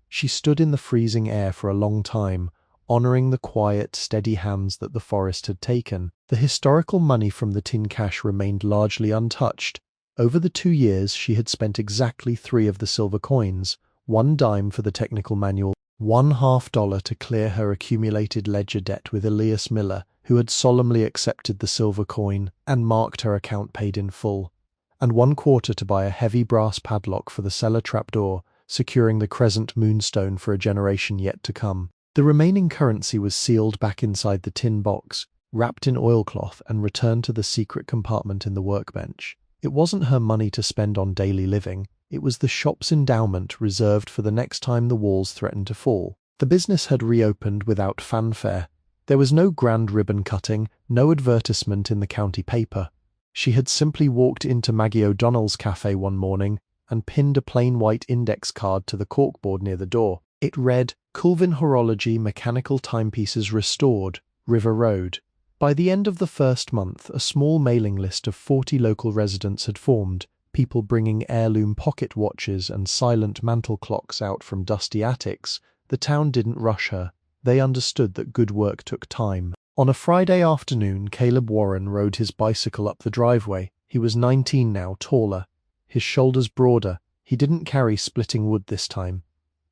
She stood in the freezing air for a long time, honoring the quiet, steady hands that the forest had taken. The historical money from the tin cache remained largely untouched. Over the 2 years, she had spent exactly 3 of the silver coins, 1 dime for the technical manual, $1.50 to clear her accumulated ledger debt with Elias Miller, who had solemnly accepted the silver coin and marked her account paid in full, and $1.25 to buy a heavy brass padlock for the cellar trapdoor, securing the crescent moonstone for a generation yet to come. The remaining currency was sealed back inside the tin box, wrapped in oilcloth, and returned to the secret compartment in the workbench. It wasn't her money to spend on daily living. It was the shop's endowment reserved for the next time the walls threatened to fall. The business had reopened without fanfare. There was no grand ribbon cutting, no advertisement in the county paper. She had simply walked into Maggie O'Donnell's cafe one morning and pinned a plain white index card to the corkboard near the door. It read, "Kulvin Horology Mechanical Timepieces Restored, River Road." By the end of the first month, a small mailing list of 40 local residents had formed, people bringing heirloom pocket watches and silent mantel clocks out from dusty attics. The town didn't rush her. They understood that good work took time. On a Friday afternoon, Caleb Warren rode his bicycle up the driveway. He was 19 now, taller, his shoulders broader. He didn't carry splitting wood this time.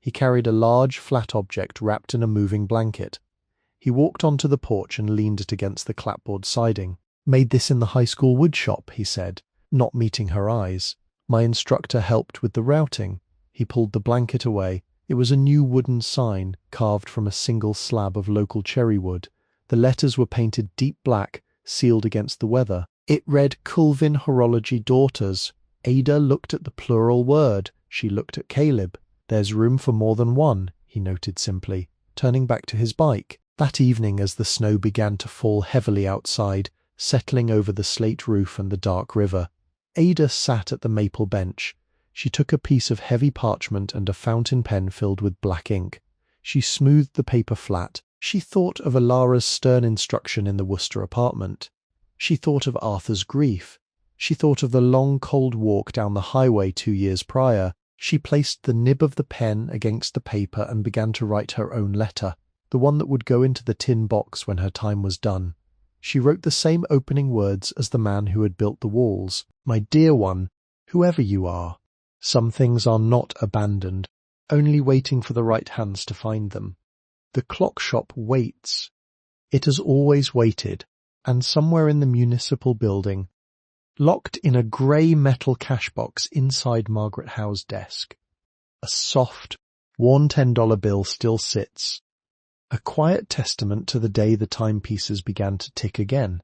He carried a large, flat object wrapped in a moving blanket. He walked onto the porch and leaned it against the clapboard siding. "Made this in the high school wood shop," he said, not meeting her eyes. "My instructor helped with the routing." He pulled the blanket away. It was a new wooden sign, carved from a single slab of local cherry wood. The letters were painted deep black, sealed against the weather. It read Kulvin Horology Daughters. Ada looked at the plural word. She looked at Caleb. There's room for more than one, he noted simply, turning back to his bike. That evening, as the snow began to fall heavily outside, settling over the slate roof and the dark river, Ada sat at the maple bench. She took a piece of heavy parchment and a fountain pen filled with black ink. She smoothed the paper flat. She thought of Alara's stern instruction in the Worcester apartment. She thought of Arthur's grief. She thought of the long cold walk down the highway 2 years prior. She placed the nib of the pen against the paper and began to write her own letter, the one that would go into the tin box when her time was done. She wrote the same opening words as the man who had built the walls. My dear one, whoever you are, some things are not abandoned, only waiting for the right hands to find them. The clock shop waits. It has always waited, and somewhere in the municipal building, locked in a grey metal cash box inside Margaret Howe's desk, a soft, worn $10 bill still sits, a quiet testament to the day the timepieces began to tick again.